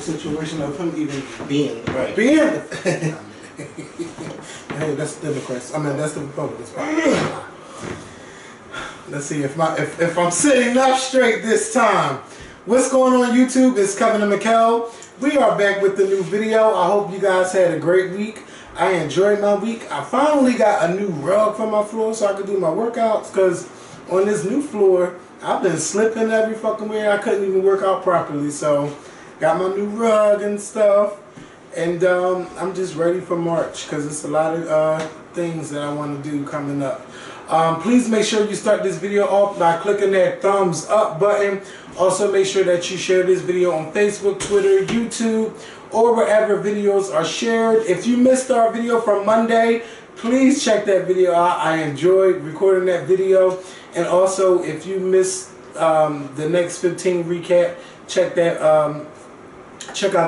situation of him even being right. Hey, that's Democrats. I mean, that's the Republicans. Let's see if I'm sitting up straight this time. What's going on YouTube? It's Kevin and Mikkel. We are back with the new video. I hope you guys had a great week. I enjoyed my week. I finally got a new rug for my floor so I could do my workouts, because on this new floor, I've been slipping every fucking way. I couldn't even work out properly. So, got my new rug and stuff. And I'm just ready for March, because it's a lot of things that I want to do coming up. Please make sure you start this video off by clicking that thumbs up button. Also make sure that you share this video on Facebook, Twitter, YouTube, or wherever videos are shared. If you missed our video from Monday, please check that video out. I enjoyed recording that video. And also, if you missed the next 15 recap, check out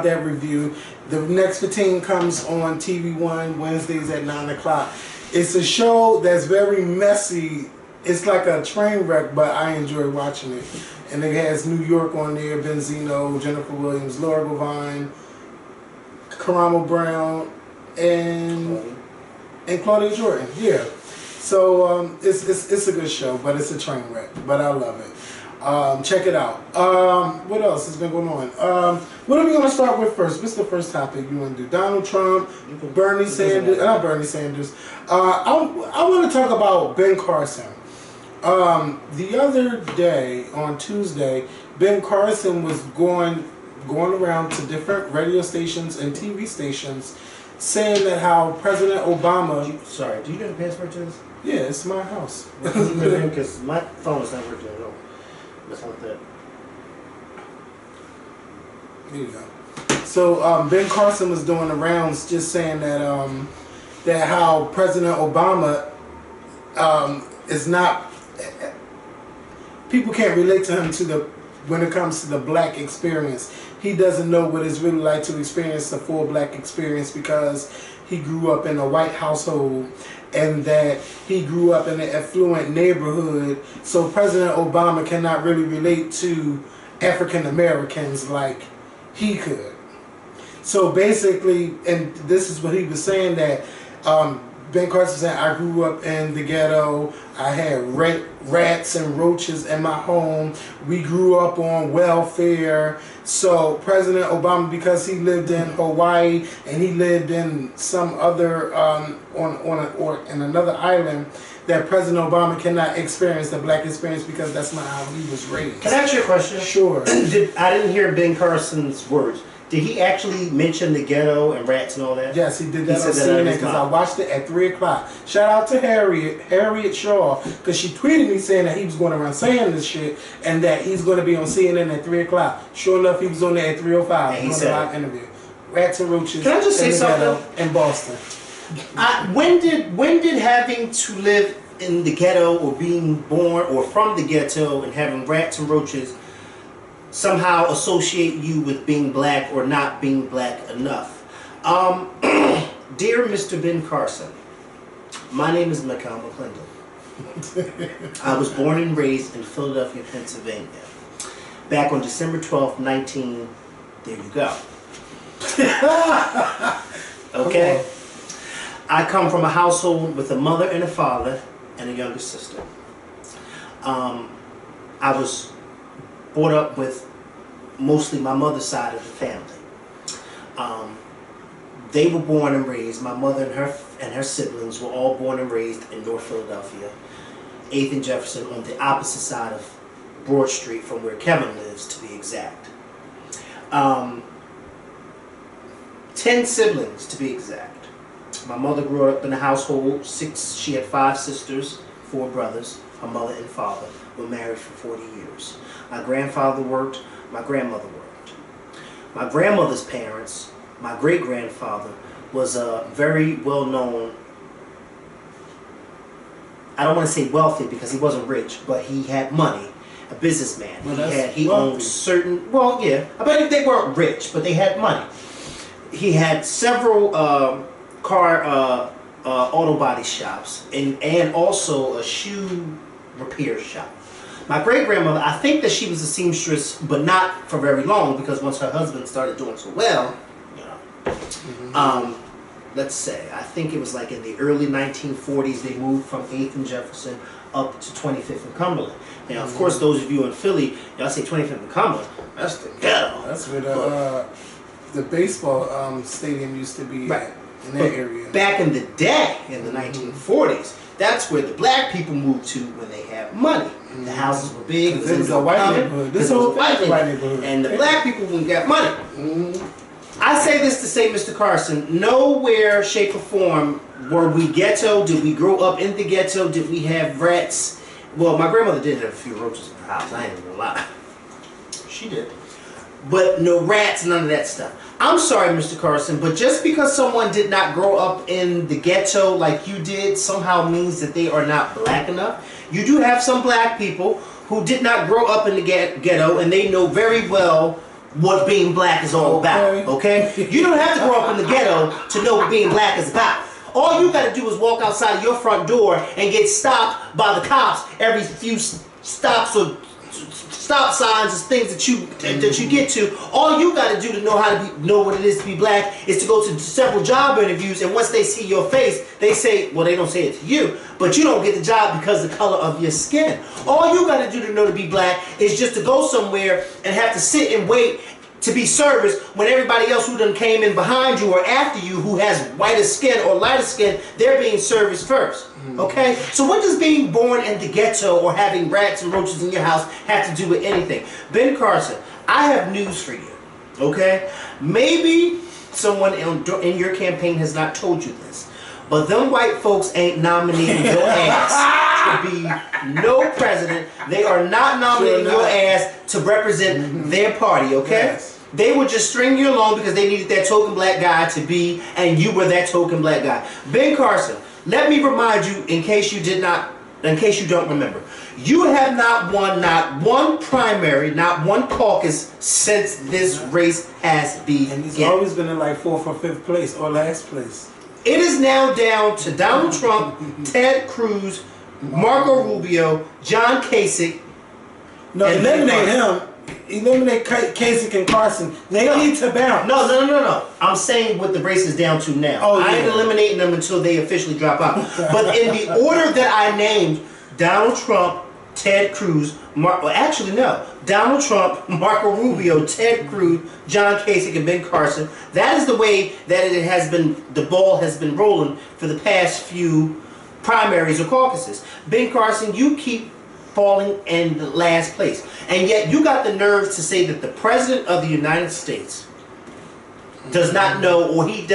that review. The next 15 comes on TV One Wednesdays at 9 o'clock. It's a show that's very messy. It's like a train wreck, but I enjoy watching it. And it has New York on there, Benzino, Jennifer Williams, Laura Gavine, Karamo Brown, and Claudia Jordan. Yeah. So it's a good show, but it's a train wreck. But I love it. Check it out. What else has been going on? What are we going to start with first? What's the first topic you want to do? Donald Trump, Bernie Sanders, not Bernie Sanders. I want to talk about Ben Carson. The other day, on Tuesday, Ben Carson was going around to different radio stations and TV stations saying that how President Obama... Do you know the password to this? Yeah, it's my house. Because my phone is not working at all. That's like that. There you go. So Ben Carson was doing the rounds, just saying that that how President Obama is not. People can't relate to him when it comes to the black experience. He doesn't know what it's really like to experience the full black experience, because he grew up in a white household, and that he grew up in an affluent neighborhood. So President Obama cannot really relate to African Americans like he could. So basically, and this is what he was saying, that Ben Carson said, I grew up in the ghetto. I had rats and roaches in my home. We grew up on welfare. So President Obama, because he lived in Hawaii and he lived in some other in another island, that President Obama cannot experience the black experience because that's not how he was raised. Can I ask you a question? Sure. I didn't hear Ben Carson's words. Did he actually mention the ghetto and rats and all that? Yes, he did that on CNN, because I watched it at 3 o'clock. Shout out to Harriet Shaw, because she tweeted me saying that he was going around saying this shit and that he's going to be on CNN at 3 o'clock. Sure enough, he was on there at 3:05 doing a live interview. Rats and roaches. Can I just say something? In Boston. When did having to live in the ghetto, or being born or from the ghetto and having rats and roaches somehow associate you with being black or not being black enough? Dear Mr. Ben Carson, my name is Mikkel McClendon. I was born and raised in Philadelphia, Pennsylvania. Back on December 12th, there you go. Okay? I come from a household with a mother and a father and a younger sister. I was brought up with mostly my mother's side of the family. They were born and raised, my mother and her siblings were all born and raised in North Philadelphia, 8th and Jefferson, on the opposite side of Broad Street from where Kevin lives, to be exact. 10 siblings, to be exact. My mother grew up in a household, she had 5 sisters, 4 brothers. Her mother and father were married for 40 years. My grandfather worked, my grandmother worked. My grandmother's parents, my great-grandfather, was a very well-known, I don't want to say wealthy because he wasn't rich, but he had money, a businessman. Well, he owned certain, well, yeah, I bet they weren't rich, but they had money. He had several auto body shops, and also a shoe repair shop. My great-grandmother, I think that she was a seamstress, but not for very long, because once her husband started doing so well, you know, let's say, I think it was like in the early 1940s, they moved from 8th and Jefferson up to 25th and Cumberland. Now, of course, those of you in Philly, y'all say 25th and Cumberland, that's the ghetto. That's where the baseball stadium used to be at, in that area. Back in the day, in the 1940s, that's where the black people moved to when they had money. The houses were big. It was a white neighborhood. This whole white neighborhood. And the black people when got money. I say this to say, Mr. Carson, nowhere, shape, or form were we ghetto. Did we grow up in the ghetto? Did we have rats? Well, my grandmother did have a few roaches in her house. I ain't even gonna lie. She did. But no rats, none of that stuff. I'm sorry, Mr. Carson, but just because someone did not grow up in the ghetto like you did somehow means that they are not black enough. You do have some black people who did not grow up in the ghetto, and they know very well what being black is all about, okay? You don't have to grow up in the ghetto to know what being black is about. All you got to do is walk outside of your front door and get stopped by the cops every few stops or stop signs and things that you get to. All you got to do to know how to know what it is to be black is to go to several job interviews, and once they see your face, they say, well, they don't say it to you, but you don't get the job because of the color of your skin. All you got to do to know to be black is just to go somewhere and have to sit and wait to be serviced when everybody else who done came in behind you or after you who has whiter skin or lighter skin, they're being serviced first. Okay? So what does being born in the ghetto or having rats and roaches in your house have to do with anything? Ben Carson, I have news for you. Okay? Maybe someone in your campaign has not told you this, but them white folks ain't nominating your ass to be no president. They are not nominating your ass to represent their party, okay? Yes. They would just string you along because they needed that token black guy to be, and you were that token black guy. Ben Carson, let me remind you, in case you don't remember, you have not won not one primary, not one caucus since this race has begun. And he's always been in like 4th or 5th place or last place. It is now down to Donald Trump, Ted Cruz, Marco Rubio, John Kasich. No, eliminate him. Eliminate Kasich and Carson. They need to bounce. No. I'm saying what the race is down to now. Oh, yeah. I ain't eliminating them until they officially drop out. But in the order that I named, Donald Trump, Ted Cruz, Donald Trump, Marco Rubio, Ted Cruz, John Kasich, and Ben Carson. That is the way that it has been. The ball has been rolling for the past few primaries or caucuses. Ben Carson, you keep falling in the last place, and yet you got the nerve to say that the President of the United States does not know, or he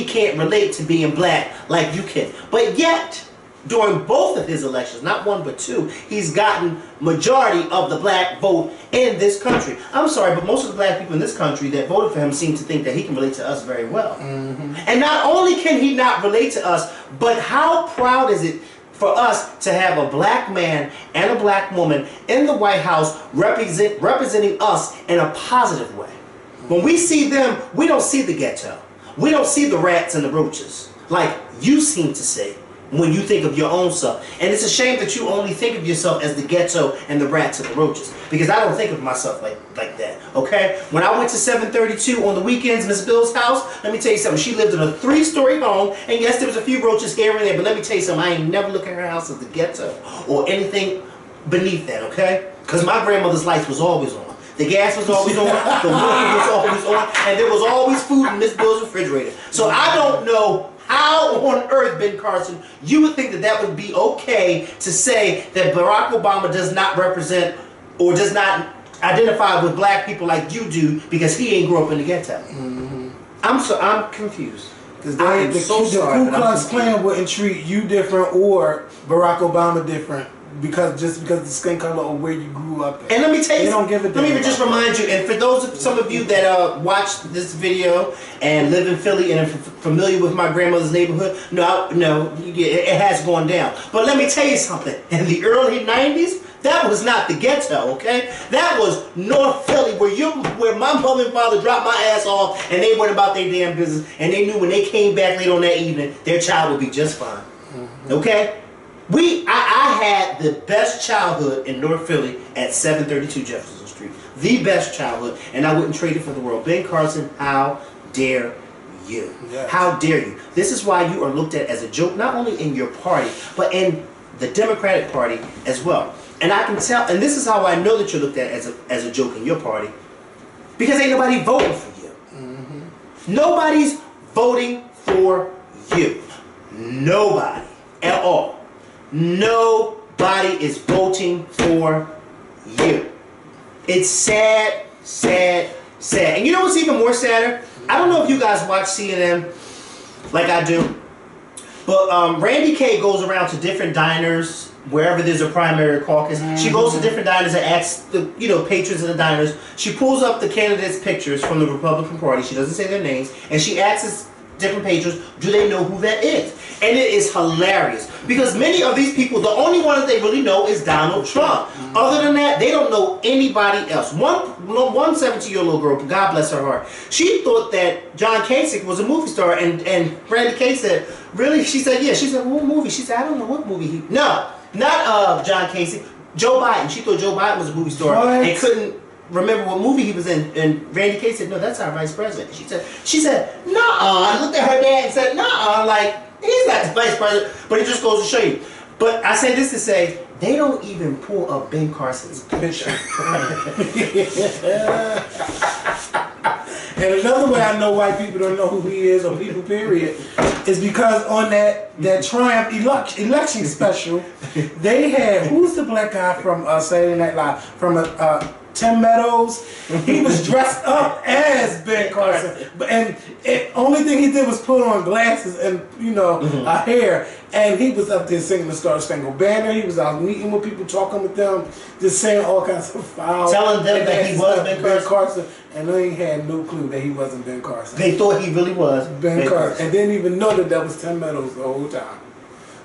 can't relate to being black like you can. But yet, during both of his elections, not one but two, he's gotten majority of the black vote in this country. I'm sorry, but most of the black people in this country that voted for him seem to think that he can relate to us very well. And not only can he not relate to us, but how proud is it for us to have a black man and a black woman in the White House representing us in a positive way. When we see them, we don't see the ghetto. We don't see the rats and the roaches like you seem to see when you think of your own self. And it's a shame that you only think of yourself as the ghetto and the rats and the roaches, because I don't think of myself like that, okay? When I went to 732 on the weekends, Miss Bill's house, let me tell you something. She lived in a 3-story home, and yes, there was a few roaches here and there, but let me tell you something. I ain't never looked at her house as the ghetto or anything beneath that, okay? Because my grandmother's lights was always on. The gas was always on, the water was always on, and there was always food in Miss Bill's refrigerator. So I don't know how on earth, Ben Carson, you would think that that would be okay to say that Barack Obama does not represent or does not identify with black people like you do because he ain't grew up in the ghetto. I'm confused. Because the Ku Klux Klan wouldn't treat you different or Barack Obama different because the skin color or where you grew up at. And let me tell you, let me just remind you, and for some of you that watch this video and live in Philly and are familiar with my grandmother's neighborhood, it has gone down. But let me tell you something. In the early 90s, that was not the ghetto, okay? That was North Philly, where my mother and father dropped my ass off, and they went about their damn business, and they knew when they came back late on that evening, their child would be just fine, okay? I had the best childhood in North Philly at 732 Jefferson Street. The best childhood, and I wouldn't trade it for the world. Ben Carson, how dare you? Yes. How dare you? This is why you are looked at as a joke, not only in your party, but in the Democratic Party as well. And I can tell, and this is how I know that you're looked at as a joke in your party, because ain't nobody voting for you. Mm-hmm. Nobody's voting for you. Nobody at all. Nobody is voting for you. It's sad, sad, sad. And you know what's even more sadder? I don't know if you guys watch CNN like I do, but Randy Kay goes around to different diners wherever there's a primary caucus. Mm-hmm. She goes to different diners and asks the patrons of the diners. She pulls up the candidates' pictures from the Republican Party. She doesn't say their names, and she asks different patrons, do they know who that is? And it is hilarious because many of these people, the only one that they really know is Donald Trump. Mm-hmm. Other than that, they don't know anybody else. One 17-year-old girl, God bless her heart, she thought that John Kasich was a movie star, and Randy Kay said, really? She said, yeah. She said, what movie? She said, I don't know what movie he... No, not John Kasich, Joe Biden. She thought Joe Biden was a movie star and couldn't remember what movie he was in, and Randy Kay said, no, that's our vice president. She said, nuh-uh. I looked at her dad and said, nuh-uh, like, he's not the vice president, but it just goes to show you. But I say this to say, they don't even pull up Ben Carson's picture. And another way I know why people don't know who he is, or people period, is because on that Triumph election special, they had, who's the black guy from Saturday Night Live, from Tim Meadows? He was dressed up as Ben Carson, and only thing he did was put on glasses and a hair, and he was up there singing the Star Spangled Banner. He was out meeting with people, talking with them, just saying all kinds of foul, telling them that he was Ben Carson, and they had no clue that he wasn't Ben Carson. They thought he really was Ben Carson, and didn't even know that was Tim Meadows the whole time.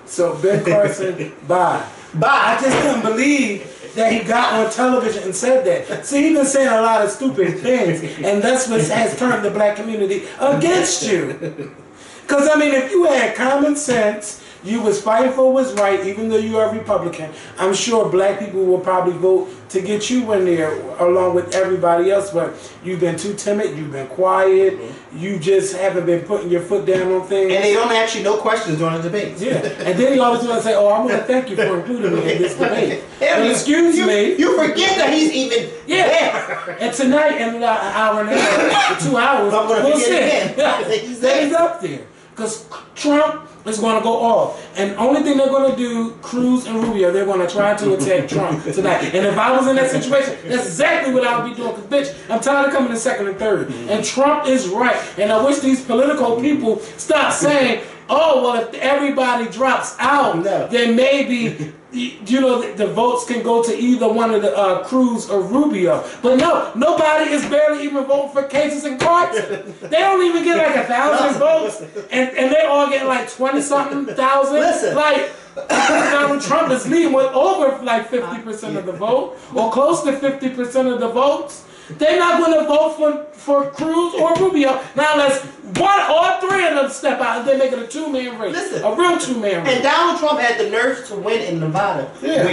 So Ben Carson, bye. I just couldn't believe that he got on television and said that. See, he's been saying a lot of stupid things, and that's what has turned the black community against you. Because, I mean, if you had common sense, you was fighting for what's right, even though you are a Republican, I'm sure black people will probably vote to get you in there along with everybody else, but you've been too timid, you've been quiet, you just haven't been putting your foot down on things. And they don't ask you no questions during the debates. Yeah, and then you always want to say, oh, I want to thank you for including me in this debate. But excuse me. You forget that he's even there. And tonight, in an hour and a half, 2 hours, we'll see. He's up there. Because Trump is going to go off. And only thing they're going to do, Cruz and Rubio, they're going to try to attack Trump tonight. And if I was in that situation, that's exactly what I would be doing. Because, bitch, I'm tired of coming in second and third. And Trump is right. And I wish these political people stop saying, oh, well, if everybody drops out, then maybe... the votes can go to either one of the Cruz or Rubio. But no, nobody is barely even voting for Kasich and Carson. They don't even get like 1,000 votes, and they all get like 20-something thousand. Listen. Like, Donald Trump is leading with over like 50% of the vote, or close to 50% of the votes. They're not going to vote for Cruz or Rubio. Now unless one or three of them step out, they make it a two-man race. Listen, a real two-man race. And Donald Trump had the nerve to win in Nevada. Yeah.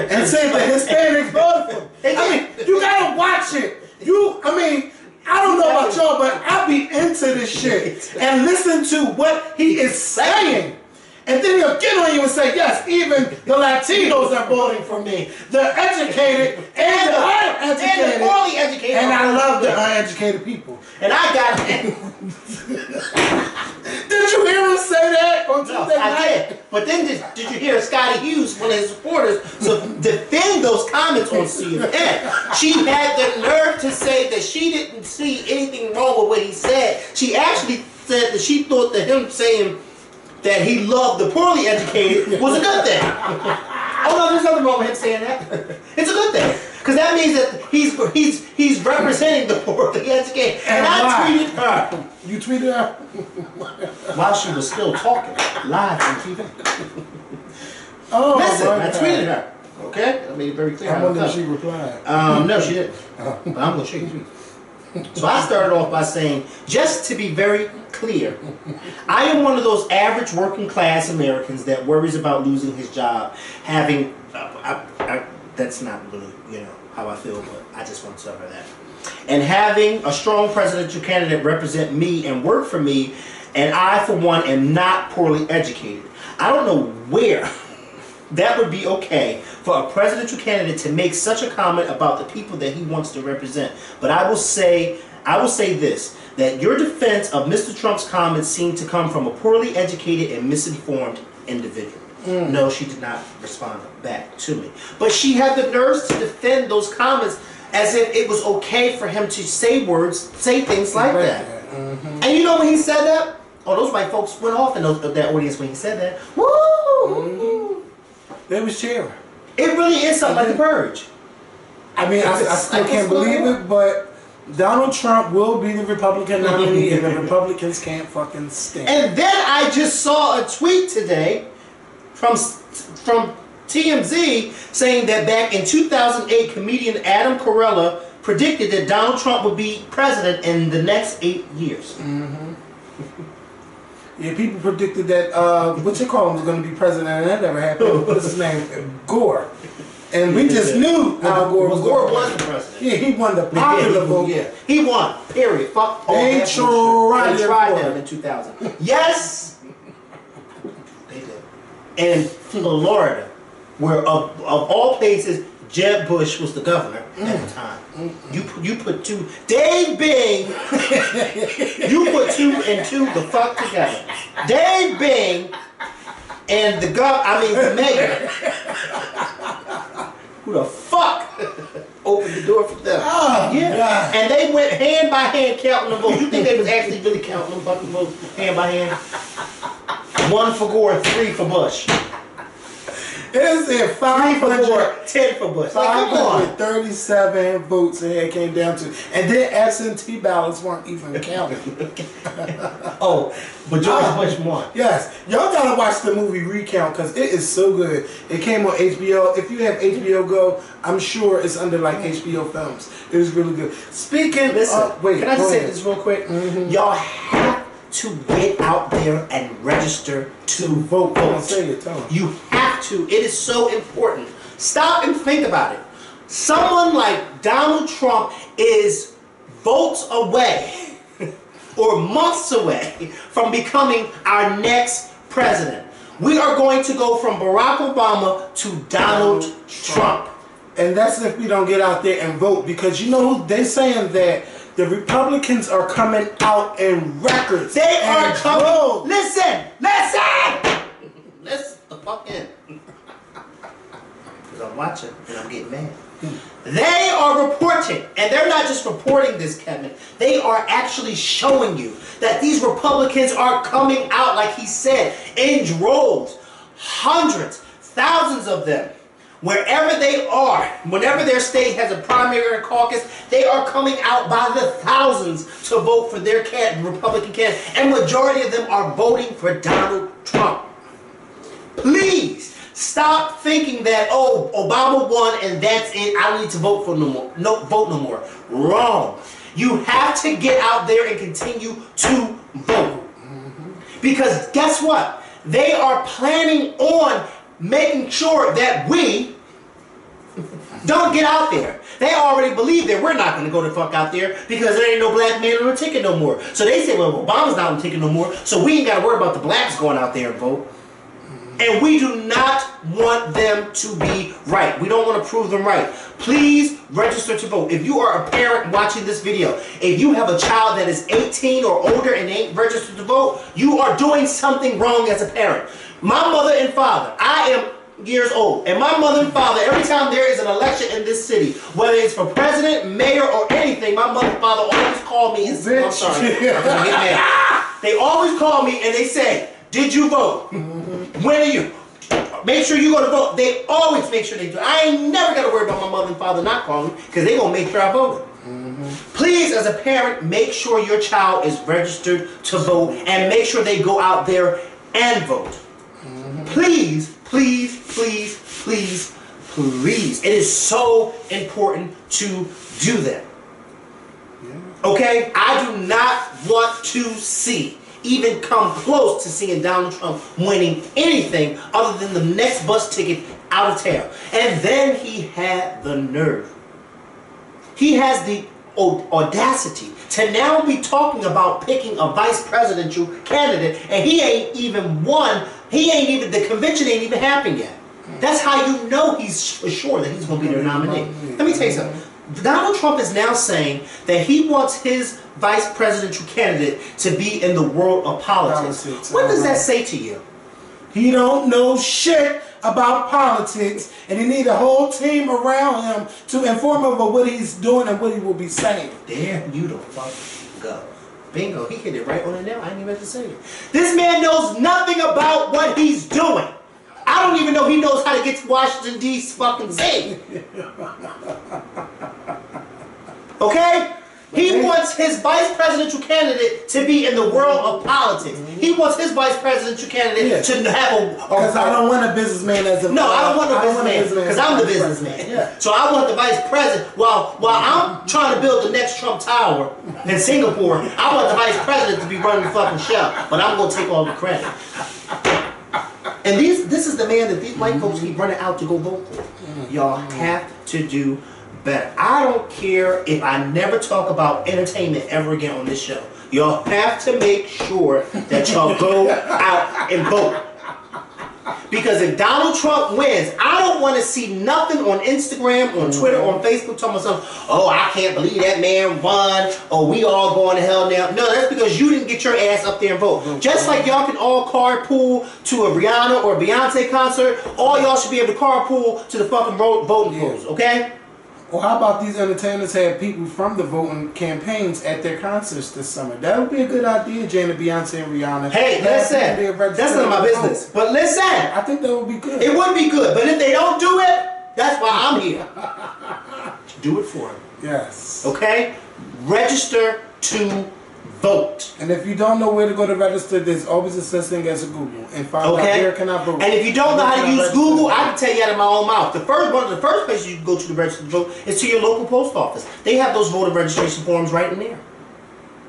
And say the Hispanics voted for him. I mean, you gotta watch it. I don't know about y'all, but I be into this shit and listen to what he is saying. And then he'll get on you and say, yes, even the Latinos are voting for me. The educated and the uneducated. And the poorly educated. And I love the uneducated people. And I got it. Did you hear him say that on Tuesday night? I did. But then did you hear Scotty Hughes, one of his supporters, defend those comments on CNN? She had the nerve to say that she didn't see anything wrong with what he said. She actually said that she thought that him saying that he loved the poorly educated was a good thing. Oh no, there's nothing wrong with him saying that. It's a good thing. Because that means that he's representing the poorly educated. And I tweeted her. You tweeted her? While she was still talking, live on TV. Oh, listen, I tweeted her. Okay? I made it very clear. I wonder if she replied. No, she didn't. But I'm going to show you. So I started off by saying, just to be very clear, I am one of those average working class Americans that worries about losing his job, having, that's not really, how I feel, but I just want to tell her that. And having a strong presidential candidate represent me and work for me, and I, for one, am not poorly educated. I don't know where that would be okay for a presidential candidate to make such a comment about the people that he wants to represent. But I will say this, that your defense of Mr. Trump's comments seemed to come from a poorly educated and misinformed individual. No, she did not respond back to me. But she had the nerves to defend those comments as if it was okay for him to say things like that. And you know when he said that? Oh, those white folks went off in that audience when he said that. Woo! They was cheering. It really is something like The Purge. I mean, I still can't believe it, but Donald Trump will be the Republican nominee, and the Republicans can't fucking stand. And then I just saw a tweet today from TMZ saying that back in 2008, comedian Adam Carolla predicted that Donald Trump would be president in the next 8 years. Yeah, people predicted that what you call him was going to be president, and that never happened. What's his name? Gore. And we just knew Al Gore was the president. Yeah, he won the popular vote. Yeah, he won. Period. Fuck all they that tried them in 2000. Yes, they did. And Florida, where of all places, Jeb Bush was the governor at the time. You put two, Dave Bing, you put 2 and 2 the fuck together. Dave Bing and the mayor. Who the fuck opened the door for them? Oh, yeah. God. And they went hand by hand counting the votes. You think they was actually really counting them fucking votes hand by hand? 1 for Gore, 3 for Bush. It said 5 for Gore, 10 for Bush. Like, come on. 537 votes and it came down to, and then absentee ballots weren't even counted. Oh, but George Bush won. Yes, y'all gotta watch the movie Recount because it is so good. It came on HBO. If you have HBO Go, I'm sure it's under like HBO Films. It was really good. Speaking, wait, can I just say this real quick? Y'all have to get out there and register to vote. Say it, tell them. You have to. It is so important. Stop and think about it. Someone like Donald Trump is votes away or months away from becoming our next president. We are going to go from Barack Obama to Donald Trump. And that's if we don't get out there and vote, because you know they're saying that the Republicans are coming out in records. They are coming. Listen the fuck in. Because I'm watching and I'm getting mad. They are reporting, and they're not just reporting this, Kevin. They are actually showing you that these Republicans are coming out, like he said, in droves. Hundreds, thousands of them. Wherever they are, whenever their state has a primary or a caucus, they are coming out by the thousands to vote for their Republican candidate. And majority of them are voting for Donald Trump. Please stop thinking that, oh, Obama won and that's it. I don't need to vote for no more. Wrong. You have to get out there and continue to vote. Because guess what? They are planning on making sure that we don't get out there. They already believe that we're not going to go the fuck out there because there ain't no black man on the ticket no more. So they say, well, Obama's not on the ticket no more, so we ain't got to worry about the blacks going out there and vote. And we do not want them to be right. We don't want to prove them right. Please register to vote. If you are a parent watching this video, if you have a child that is 18 or older and ain't registered to vote, you are doing something wrong as a parent. My mother and father, I am years old, and my mother and father, every time there is an election in this city, whether it's for president, mayor, or anything, my mother and father always call me and say, I'm sorry, I'm gonna get mad. They always call me and they say, did you vote? When are you? Make sure you go to vote. They always make sure they do. I ain't never got to worry about my mother and father not calling because they going to make sure I voted. Please, as a parent, make sure your child is registered to vote and make sure they go out there and vote. Please, please, please, please, please. It is so important to do that. Okay? I do not want to see, even come close to seeing Donald Trump winning anything other than the next bus ticket out of town. And then he had the nerve. He has the audacity to now be talking about picking a vice presidential candidate, and he ain't even won. The convention ain't even happened yet. That's how you know he's sure that he's going to be their nominee. Let me tell you something. Donald Trump is now saying that he wants his vice presidential candidate to be in the world of politics. What does that say to you? He don't know shit about politics, and he need a whole team around him to inform him of what he's doing and what he will be saying. There you the fuck go. Bingo, he hit it right on the nail. I ain't even have to say it. This man knows nothing about what he's doing. I don't even know he knows how to get to Washington, D.C. fucking state. Okay? He wants his vice presidential candidate to be in the world of politics. He wants his vice presidential candidate to have a... Because I don't want a businessman as a... No, I don't want a businessman because I'm the businessman. Yeah. So I want the vice president. While I'm trying to build the next Trump Tower in Singapore, I want the vice president to be running the fucking show. But I'm going to take all the credit. And this is the man that these white folks keep running out to go vote for. Y'all have to do better. I don't care if I never talk about entertainment ever again on this show. Y'all have to make sure that y'all go out and vote. Because if Donald Trump wins, I don't want to see nothing on Instagram, on Twitter, on Facebook talking about something, oh, I can't believe that man won, or we all going to hell now. No, that's because you didn't get your ass up there and vote. Just like y'all can all carpool to a Rihanna or Beyonce concert, all y'all should be able to carpool to the fucking voting polls, okay? Well, how about these entertainers have people from the voting campaigns at their concerts this summer? That would be a good idea, Jana, Beyonce, and Rihanna. Hey, listen, that's none of my business. But listen, I think that would be good. It would be good, but if they don't do it, that's why I'm here. Do it for them. Yes. Okay? Register to vote. And if you don't know where to go to register, there's always a such thing as a Google. And find out where can I vote. And if you don't know how to use Google, I can tell you out of my own mouth. One of the first places you can go to register to vote is to your local post office. They have those voter registration forms right in there.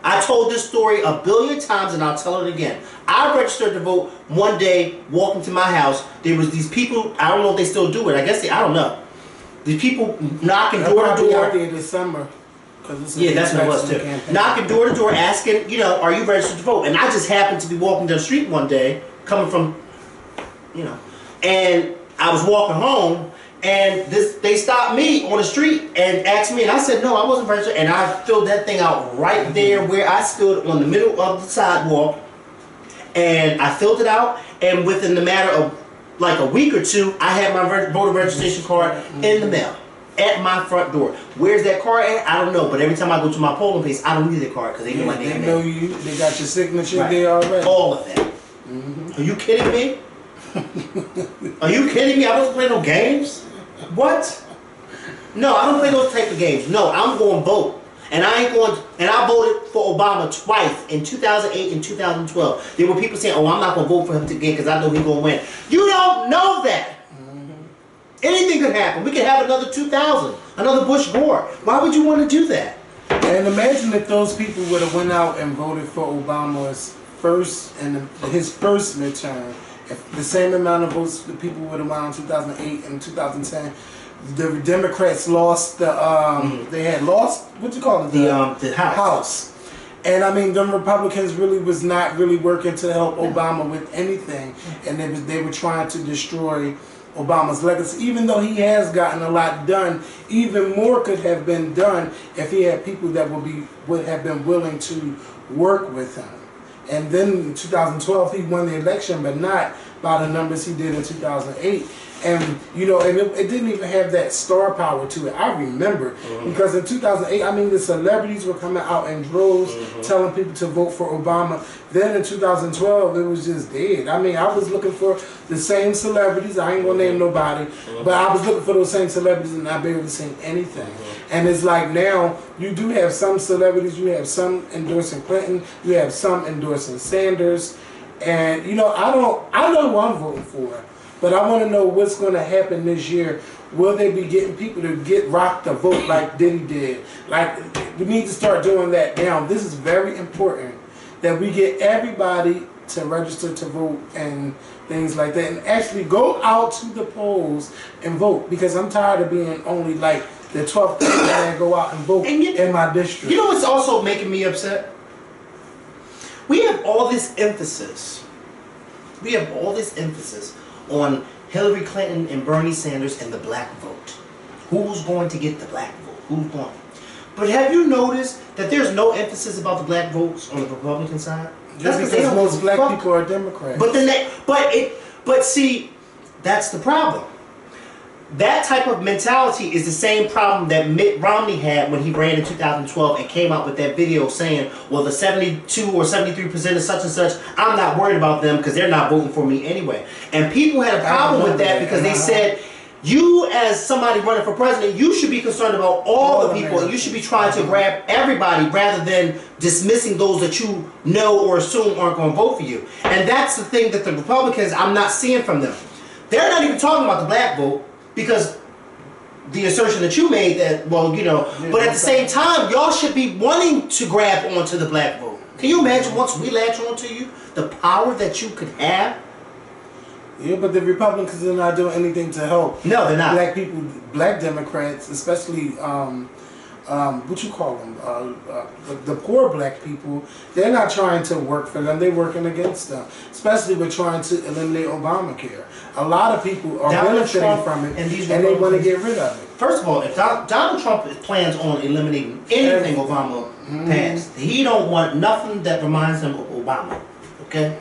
I told this story a billion times and I'll tell it again. I registered to vote one day, walking to my house. There was these people, I don't know if they still do it. I guess I don't know. These people knocking door to door. Out there this summer. Yeah, that's what it was too. Campaign. Knocking door to door, asking, you know, are you registered to vote? And I just happened to be walking down the street one day, coming from, you know, and I was walking home, and they stopped me on the street and asked me, and I said, no, I wasn't registered, and I filled that thing out right there where I stood on the middle of the sidewalk, and I filled it out, and within the matter of like a week or two, I had my voter registration card in the mail. At my front door. Where's that card at? I don't know. But every time I go to my polling place, I don't need that card because they know my name. They know you. They got your signature there already. All of that. Are you kidding me? Are you kidding me? I don't play no games. What? No, I don't play those type of games. No, I'm going to vote. And I ain't going. And I voted for Obama twice in 2008 and 2012. There were people saying, "Oh, I'm not going to vote for him again because I know he's going to win." You don't know that. Anything could happen. We could have another 2000, another Bush Gore. Why would you want to do that? And imagine if those people would have went out and voted for Obama's first and his first midterm. If the same amount of votes the people would have won in 2008 and 2010, the Democrats lost the. They had lost what you call it the House. And I mean, the Republicans really was not really working to help Obama with anything, and they were trying to destroy Obama's legacy. Even though he has gotten a lot done, even more could have been done if he had people that would have been willing to work with him. And then in 2012 he won the election, but not by the numbers he did in 2008. And you know, and it didn't even have that star power to it. I remember because in 2008, I mean, the celebrities were coming out in droves telling people to vote for Obama. Then in 2012, it was just dead. I mean, I was looking for the same celebrities. I ain't gonna name nobody, but I was looking for those same celebrities, and I barely seen anything. And it's like now you do have some celebrities. You have some endorsing Clinton. You have some endorsing Sanders. And you know, I know who I'm voting for. But I want to know what's going to happen this year. Will they be getting people to get rocked to vote like Diddy did? Like, we need to start doing that now. This is very important that we get everybody to register to vote and things like that, and actually go out to the polls and vote, because I'm tired of being only like the 12th person that go out and vote in my district. You know what's also making me upset? We have all this emphasis. On Hillary Clinton and Bernie Sanders and the black vote. Who's going to get the black vote? Who's going? But have you noticed that there's no emphasis about the black votes on the Republican side? That's because most black people are Democrats. But see, that's the problem. That type of mentality is the same problem that Mitt Romney had when he ran in 2012 and came out with that video saying, well, the 72 or 73% of such and such, I'm not worried about them because they're not voting for me anyway. And people had a problem with that because they said, you as somebody running for president, you should be concerned about all the people, and you should be trying to grab everybody rather than dismissing those that you know or assume aren't going to vote for you. And that's the thing that the Republicans, I'm not seeing from them. They're not even talking about the black vote, because the assertion that you made that, well, you know, but at the same time, y'all should be wanting to grab onto the black vote. Can you imagine once we latch onto you, the power that you could have? Yeah, but the Republicans are not doing anything to help. No, they're not. Black people, black Democrats, especially, what you call them, the poor black people, they're not trying to work for them, they're working against them. Especially with trying to eliminate Obamacare. A lot of people are benefiting from it, and they want to get rid of it. First of all, if Donald Trump plans on eliminating anything Obama passed, he don't want nothing that reminds him of Obama, okay?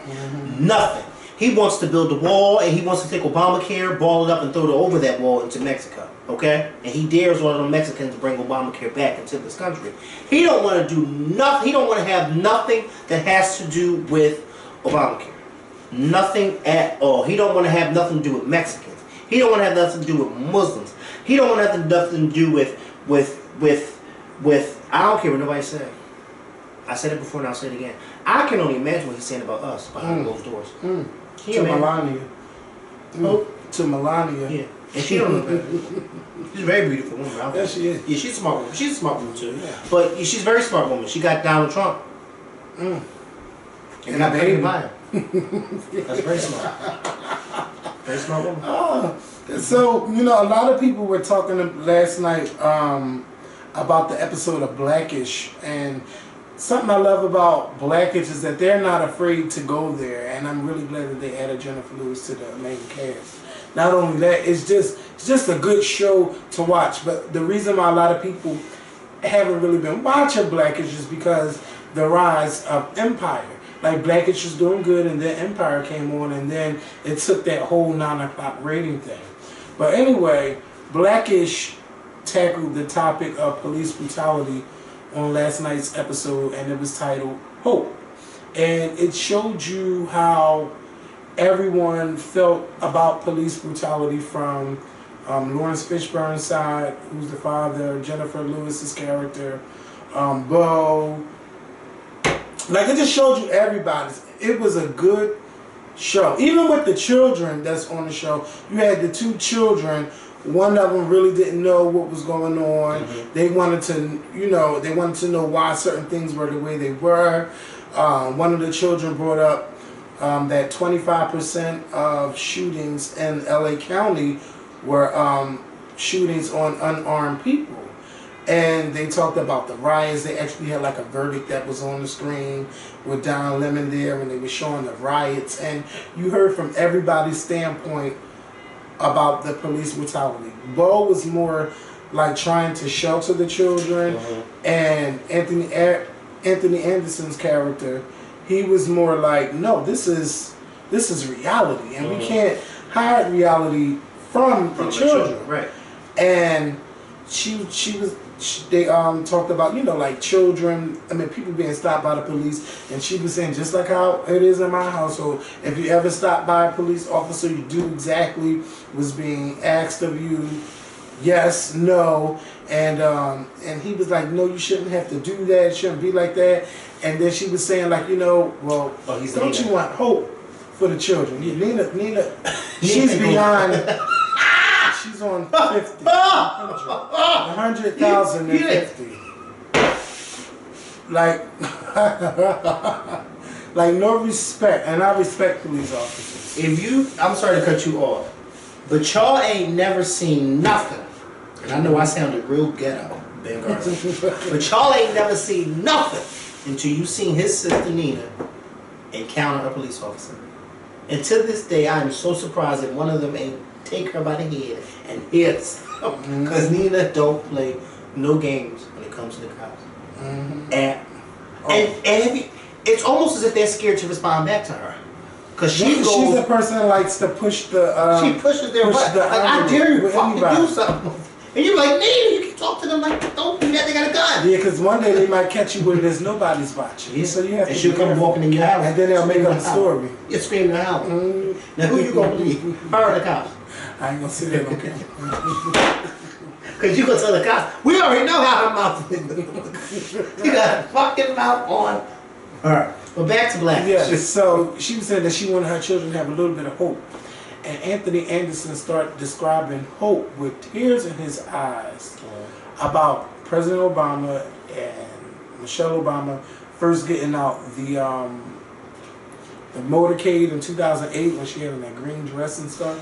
Nothing. He wants to build a wall, and he wants to take Obamacare, ball it up, and throw it over that wall into Mexico. Okay? And he dares one of the Mexicans to bring Obamacare back into this country. He don't want to do nothing. He don't want to have nothing that has to do with Obamacare. Nothing at all. He don't want to have nothing to do with Mexicans. He don't want to have nothing to do with Muslims. He don't want to have nothing to do with I don't care what nobody said. I said it before and I'll say it again. I can only imagine what he's saying about us behind those doors. To Melania. To Melania. Yeah. And she don't look better. She's a very beautiful woman. Yeah, she is. Yeah, she's a smart woman. She's a smart woman too. Yeah. But she's a very smart woman. She got Donald Trump. And got paid to buy her. That's very smart. Very smart woman. So, you know, a lot of people were talking last night about the episode of Blackish, and something I love about Blackish is that they're not afraid to go there, and I'm really glad that they added Jennifer Lewis to the main cast. Not only that, it's just a good show to watch. But the reason why a lot of people haven't really been watching Blackish is because the rise of Empire. Like, Blackish was doing good, and then Empire came on, and then it took that whole 9 o'clock rating thing. But anyway, Blackish tackled the topic of police brutality on last night's episode, and it was titled Hope. And it showed you how everyone felt about police brutality, from Lawrence Fishburne's side, who's the father, Jennifer Lewis's character, Bo. Like, it just showed you everybody's. It was a good show. Even with the children that's on the show, you had the 2 children. One of them really didn't know what was going on. They wanted to, you know, they wanted to know why certain things were the way they were. One of the children brought up that 25% of shootings in LA County were shootings on unarmed people. And they talked about the riots. They actually had like a verdict that was on the screen with Don Lemon there, and they were showing the riots. And you heard from everybody's standpoint about the police brutality. Bo was more like trying to shelter the children, and Anthony Anderson's character, he was more like, no, this is reality, and we can't hide reality from the children. Right. And they talked about, you know, like children, I mean, people being stopped by the police, and she was saying, just like how it is in my household, if you ever stop by a police officer, you do exactly what's being asked of you, yes, no, and he was like, no, you shouldn't have to do that, it shouldn't be like that. And then she was saying, like, you know, well, don't you want hope? for the children. Yeah, Nina, she's beyond. She's on 50. 100,050. Like, like no respect, and I respect police officers. I'm sorry to cut you off, but y'all ain't never seen nothing. And I know I sounded real ghetto, Ben Carson, but y'all ain't never seen nothing until you seen his sister Nina encounter a police officer. And to this day, I am so surprised that one of them ain't take her by the head and hits them. Because Nina don't play no games when it comes to the cops. And it's almost as if they're scared to respond back to her. Because she's the person that likes to push the... she pushes their butt. Like, I dare you to fucking do something. And you're like, Nina, you can talk to them like, don't do that, they got a gun. Yeah, because one day they might catch you when there's nobody's watching. Yeah. So you have and to she'll come walking in your house. And then they'll make up a story. You're screaming out. Now who you gonna believe? Her or the cops? I ain't gonna say that on camera. Because you gonna tell the cops, we already know how her mouth is. You got a fucking mouth on her. But back to Blackness. Yeah, so she was saying that she wanted her children to have a little bit of hope. And Anthony Anderson started describing hope with tears in his eyes about President Obama and Michelle Obama first getting out the motorcade in 2008 when she had on that green dress and stuff.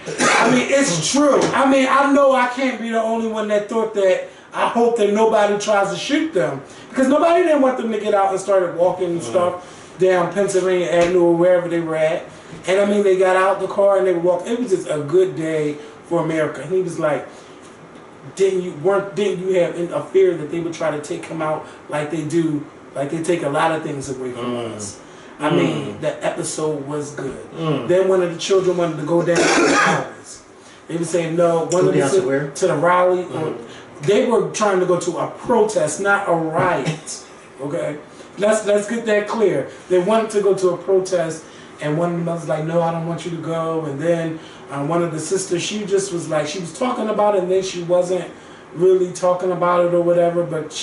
I mean, it's true. I mean, I know I can't be the only one that thought that. I hope that nobody tries to shoot them. Because nobody didn't want them to get out and started walking and stuff down Pennsylvania Avenue or wherever they were at. And I mean, they got out the car and they were walking. It was just a good day for America. And he was like, didn't you have a fear that they would try to take him out like they do, like they take a lot of things away from us? I mean, that episode was good. Then one of the children wanted to go down to the rallies. They were saying no. To the rally. They were trying to go to a protest, not a riot. Okay, let's get that clear. They wanted to go to a protest, and one of them was like, "No, I don't want you to go." And then one of the sisters, she just was like, she was talking about it, and then she wasn't really talking about it or whatever. But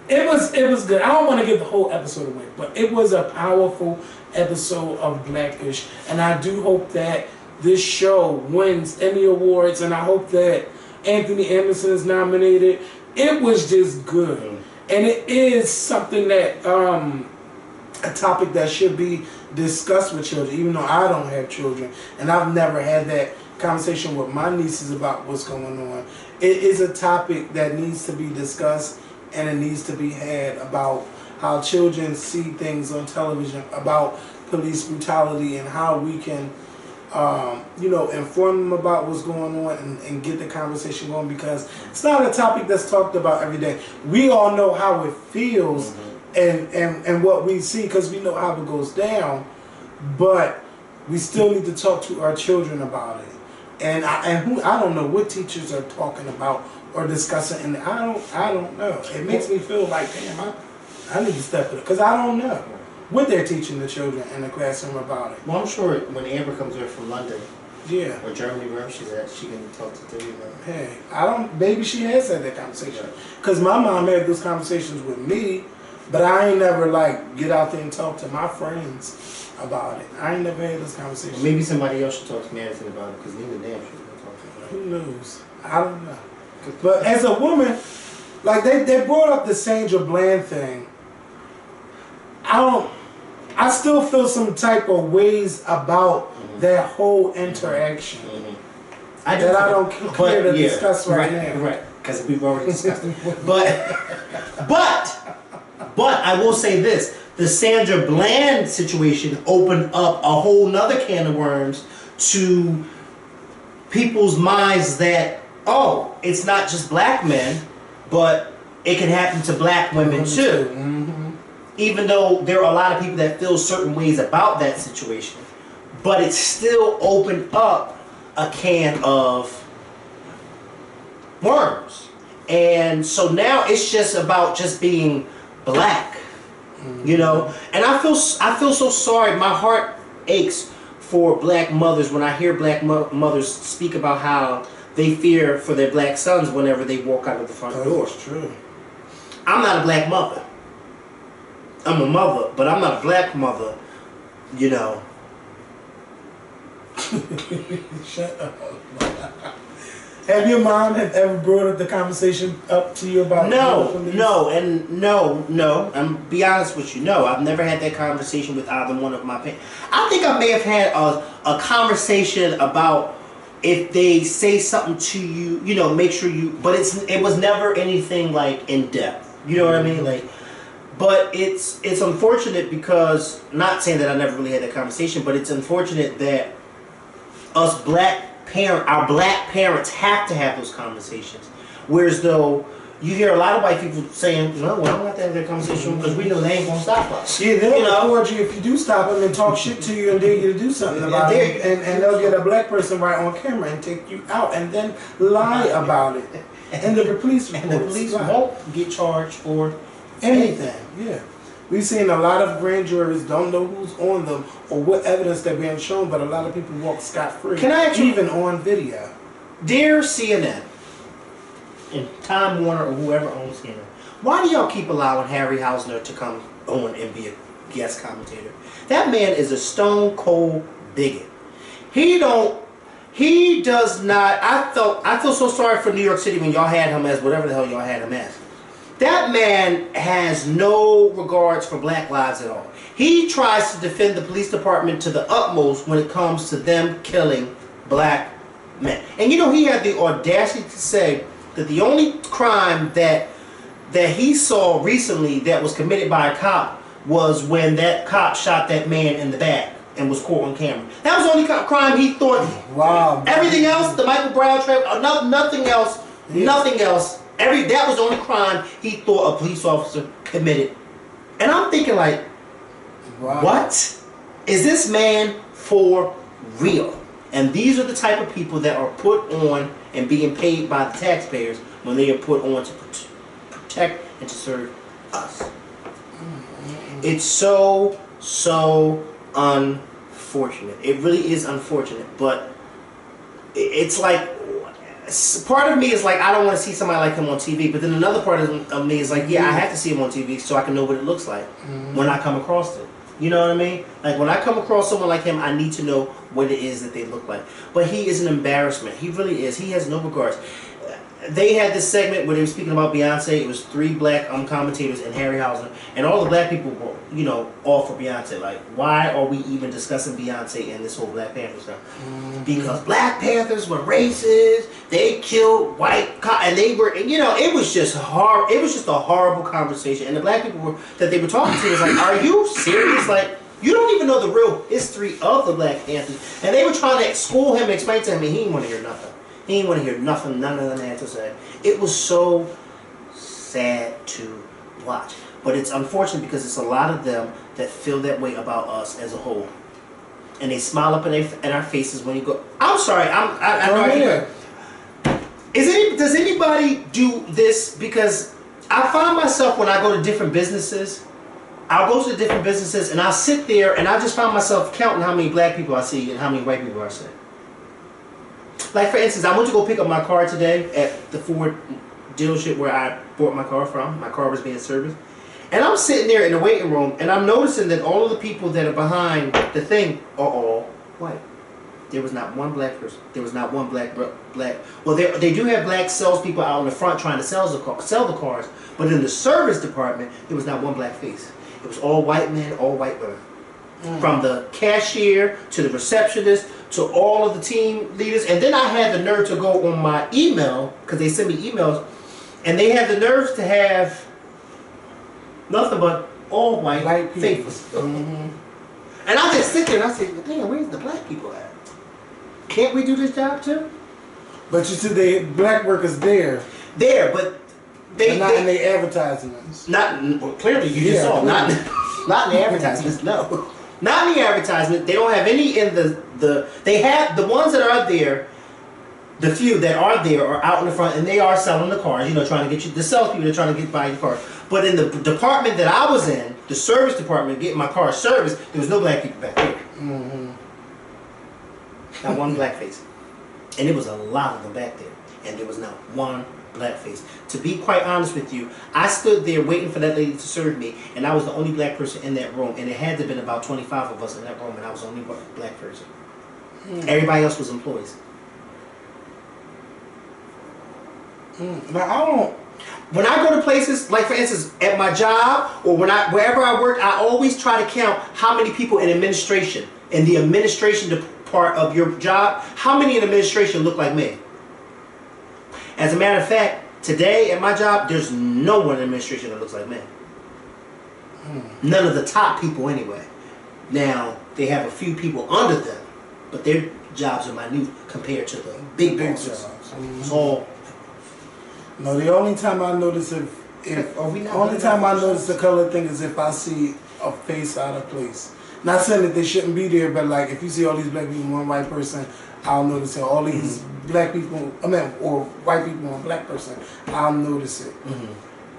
it was good. I don't want to give the whole episode away, but it was a powerful episode of Blackish, and I do hope that this show wins Emmy Awards, and I hope that Anthony Anderson is nominated. It was just good. And it is something that, a topic that should be discussed with children, even though I don't have children. And I've never had that conversation with my nieces about what's going on. It is a topic that needs to be discussed, and it needs to be had about how children see things on television, about police brutality, and how we can inform them about what's going on and get the conversation going, because it's not a topic that's talked about every day. We all know how it feels and what we see, because we know how it goes down, but we still need to talk to our children about it. And I don't know what teachers are talking about or discussing, and I don't know. It makes me feel like, damn, I need to step it up, because I don't know what they're teaching the children in the classroom about it. Well, I'm sure when Amber comes here from London, or Germany, wherever she's at, she can talk to them. Hey, maybe she has had that conversation. Because my mom had those conversations with me, but I ain't never get out there and talk to my friends about it. I ain't never had this conversation. Well, maybe somebody else should talk to Madison about it, because Nina damn sure can talk to her. Who knows? I don't know. But as a woman, they brought up the Sandra Bland thing. I still feel some type of ways about that whole interaction I don't care to discuss right now. Right, because we've already discussed it. But I will say this. The Sandra Bland situation opened up a whole nother can of worms to people's minds that, it's not just black men, but it can happen to black women too. Even though there are a lot of people that feel certain ways about that situation. But it still opened up a can of worms. And so now it's just about just being black. And I feel so sorry. My heart aches for black mothers when I hear black mothers speak about how they fear for their black sons whenever they walk out of the front door. That's true. I'm not a black mother. I'm a mother, but I'm not a black mother, Shut up. Have your mom ever brought up the conversation up to you about no. I'm be honest with you. No, I've never had that conversation with either one of my parents. I think I may have had a conversation about if they say something to you, you know, make sure you. But it was never anything like in depth. You know what I mean? Like, but it's unfortunate because, not saying that I never really had that conversation, but it's unfortunate that us our black parents have to have those conversations. Whereas though you hear a lot of white people saying, no, well, I don't have to have that conversation because we know they ain't gonna stop us. Yeah, they'll record you if you do stop them and talk shit to you and dare you to do something about it. And they'll get a black person right on camera and take you out and then lie about it. And the police reports. And the police won't get charged for anything. Yeah. We've seen a lot of grand juries don't know who's on them or what evidence they're being shown, but a lot of people walk scot-free. Can I ask you, even on video? Dear CNN and Time Warner or whoever owns CNN, why do y'all keep allowing Harry Hausner to come on and be a guest commentator? That man is a stone cold bigot. He does not. I feel so sorry for New York City when y'all had him as whatever the hell y'all had him as. That man has no regards for black lives at all. He tries to defend the police department to the utmost when it comes to them killing black men. And you know, he had the audacity to say that the only crime that he saw recently that was committed by a cop was when that cop shot that man in the back and was caught on camera. That was the only crime he thought. Wow. Everything else, the Michael Brown trial, nothing else, nothing else. That was the only crime he thought a police officer committed. And I'm thinking like, wow. What? Is this man for real? And these are the type of people that are put on and being paid by the taxpayers when they are put on to protect and to serve us. It's so unfortunate. It really is unfortunate. But it's like, part of me is like, I don't want to see somebody like him on TV, but then another part of me is like, yeah, I have to see him on TV so I can know what it looks like when I come across it. You know what I mean? Like, when I come across someone like him, I need to know what it is that they look like. But he is an embarrassment. He really is. He has no regards. They had this segment where they were speaking about Beyonce. It was 3 black commentators and Harry Hausner, and all the black people were, you know, all for Beyonce. Like, why are we even discussing Beyonce and this whole Black Panther stuff? Because Black Panthers were racist. They killed white and they were, you know, it was just hard. It was just a horrible conversation. And the black people that they were talking to was like, "Are you serious? Like, you don't even know the real history of the Black Panthers." And they were trying to school him and explain to him, and he didn't want to hear nothing. He didn't want to hear nothing, none of them had to say. It was so sad to watch. But it's unfortunate because it's a lot of them that feel that way about us as a whole. And they smile up in our faces when you go, I'm sorry, I know I can't. Does anybody do this? Because I find myself when I go to different businesses, I'll go to the different businesses and I'll sit there and I just find myself counting how many black people I see and how many white people I see. Like, for instance, I went to go pick up my car today at the Ford dealership where I bought my car from. My car was being serviced. And I'm sitting there in the waiting room, and I'm noticing that all of the people that are behind the thing are all white. There was not one black person. There was not one black. Well, they do have black salespeople out in the front trying to sell the cars, but in the service department, there was not one black face. It was all white men, all white women. From the cashier to the receptionist to all of the team leaders. And then I had the nerve to go on my email, because they send me emails, and they had the nerve to have nothing but all white faces. And I just sit there and I say, damn, where's the black people at? Can't we do this job too? But you said the black workers there. There, but they not in the advertisements. Well, clearly you just saw. Not in the advertisements, no. Not in the advertisement. They don't have any in they have the ones that are there. The few that are there are out in the front, and they are selling the cars. You know, trying to get you. The salespeople are trying to buy your car. But in the department that I was in, the service department, getting my car serviced, there was no black people back there. Not one black face, and it was a lot of them back there, and there was not one black face. To be quite honest with you, I stood there waiting for that lady to serve me, and I was the only black person in that room, and it had to have been about 25 of us in that room, and I was the only black person. Everybody else was employees. Now, I don't... When I go to places, like for instance, at my job or wherever I work, I always try to count how many people in administration, in the administration part of your job, how many in administration look like me. As a matter of fact, today at my job, there's no one in administration that looks like me. None of the top people anyway. Now, they have a few people under them, but their jobs are minute compared to the big bosses. It's all... No, the only time I notice the color thing is if I see a face out of place. Not saying that they shouldn't be there, but like if you see all these black people and one white person, I'll notice it. All these black people, or white people and one black person, I'll notice it.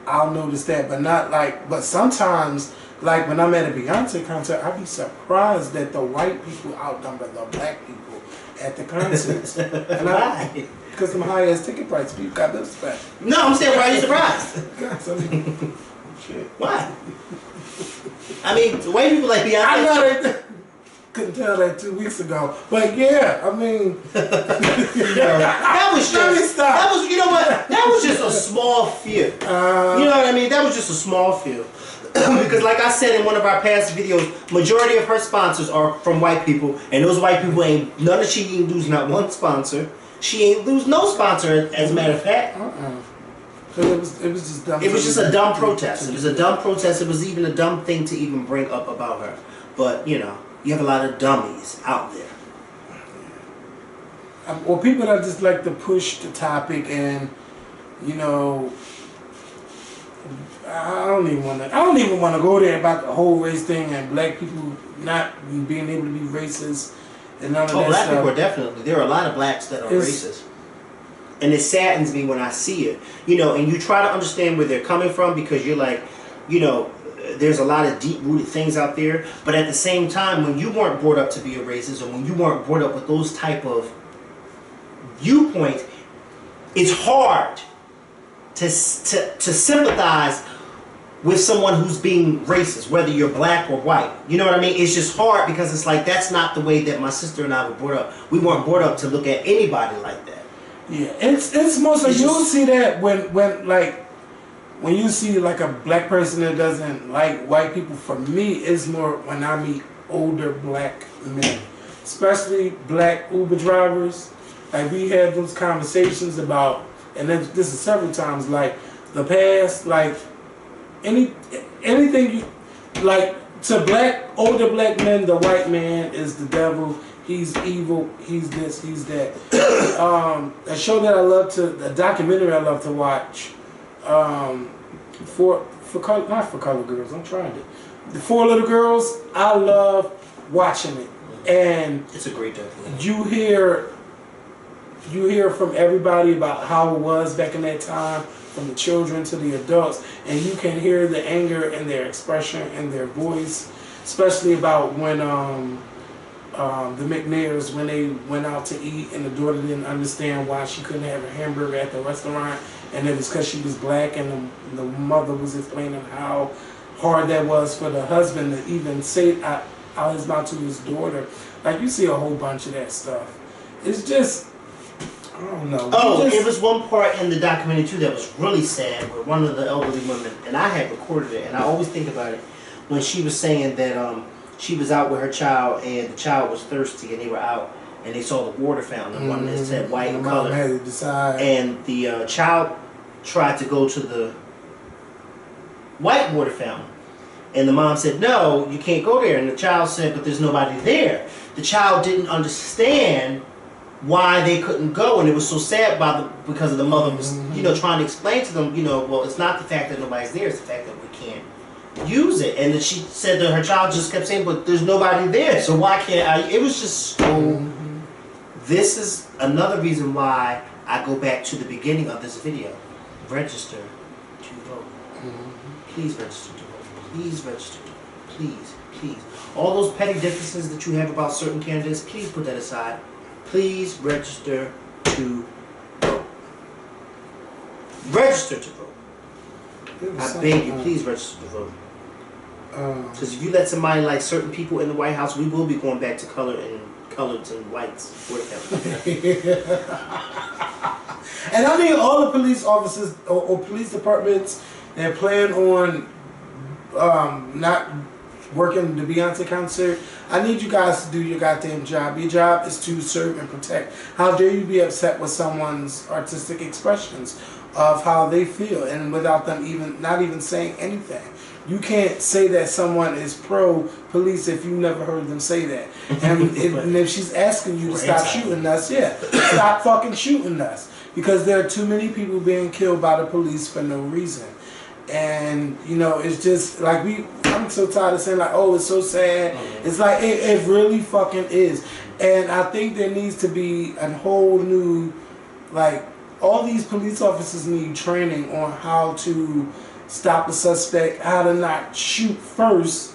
I'll notice that, but not like. But sometimes, like when I'm at a Beyonce concert, I'll be surprised that the white people outnumber the black people at the concerts. And Why? Because them high ass ticket prices, people got this back. No, I'm saying, why are you surprised? Shit. Why? I mean, the white people like Beyonce. I know they couldn't tell that 2 weeks ago, but yeah, I mean, that was just. That was, you know what? That was just a small few. You know what I mean? That was just a small few. Because like I said in one of our past videos, majority of her sponsors are from white people, and those white people ain't none of she ain't lose not one sponsor. She ain't lose no sponsor, as a matter of fact. Because it was just dumb. It was just a dumb protest. It was a dumb protest. It was even a dumb thing to even bring up about her. But, you know, you have a lot of dummies out there. Or people that just like to push the topic and, you know, I don't even want to go there about the whole race thing and black people not being able to be racist. And none of that black stuff. people are definitely. There are a lot of blacks that are racist, and it saddens me when I see it. You know, and you try to understand where they're coming from because you're like, you know, there's a lot of deep-rooted things out there. But at the same time, when you weren't brought up to be a racist, or when you weren't brought up with those type of viewpoints, it's hard to sympathize with someone who's being racist, whether you're black or white. You know what I mean? It's just hard because it's like, that's not the way that my sister and I were brought up. We weren't brought up to look at anybody like that. Yeah, it's mostly, you'll see that when you see like a black person that doesn't like white people. For me, it's more when I meet older black men, especially black Uber drivers. Like we had those conversations about, and this is several times, like the past, like anything you like to older black men, the white man is the devil. He's evil. He's this. He's that. A show that a documentary I love to watch. Not for color girls. I'm trying to. The Four Little Girls. I love watching it, and it's a great documentary. You hear from everybody about how it was back in that time, from the children to the adults, and you can hear the anger in their expression and their voice, especially about when the McNairs, when they went out to eat and the daughter didn't understand why she couldn't have a hamburger at the restaurant, and it was because she was black, and the mother was explaining how hard that was for the husband to even say out his mouth to his daughter. Like, you see a whole bunch of that stuff. It's just, I don't know. It was one part in the documentary too that was really sad where one of the elderly women, and I had recorded it, and I always think about it, when she was saying that she was out with her child and the child was thirsty and they were out and they saw the water fountain, the one that said white in color. Had to decide. And the child tried to go to the white water fountain. And the mom said, no, you can't go there. And the child said, but there's nobody there. The child didn't understand why they couldn't go, and it was so sad because of the mother was, you know, trying to explain to them, you know, well, it's not the fact that nobody's there, it's the fact that we can't use it. And then she said that her child just kept saying, but there's nobody there, so why can't I? It was just so. This is another reason why I go back to the beginning of this video. Register to vote. Please register to vote. Please register to vote. Please, please. All those petty differences that you have about certain candidates, please put that aside. Please register to vote. Register to vote. I beg you, please register to vote. Because if you let somebody like certain people in the White House, we will be going back to color and coloreds and whites, whatever. And I need all the police officers or police departments that plan on not working the Beyonce concert. I need you guys to do your goddamn job. Your job is to serve and protect. How dare you be upset with someone's artistic expressions of how they feel, and without them not even saying anything. You can't say that someone is pro-police if you never heard them say that. And if she's asking you to stop shooting us, stop fucking shooting us. Because there are too many people being killed by the police for no reason. And, you know, it's just like I'm so tired of saying like, oh, it's so sad. It's like, it really fucking is. And I think there needs to be a whole new, like, all these police officers need training on how to stop a suspect, how to not shoot first.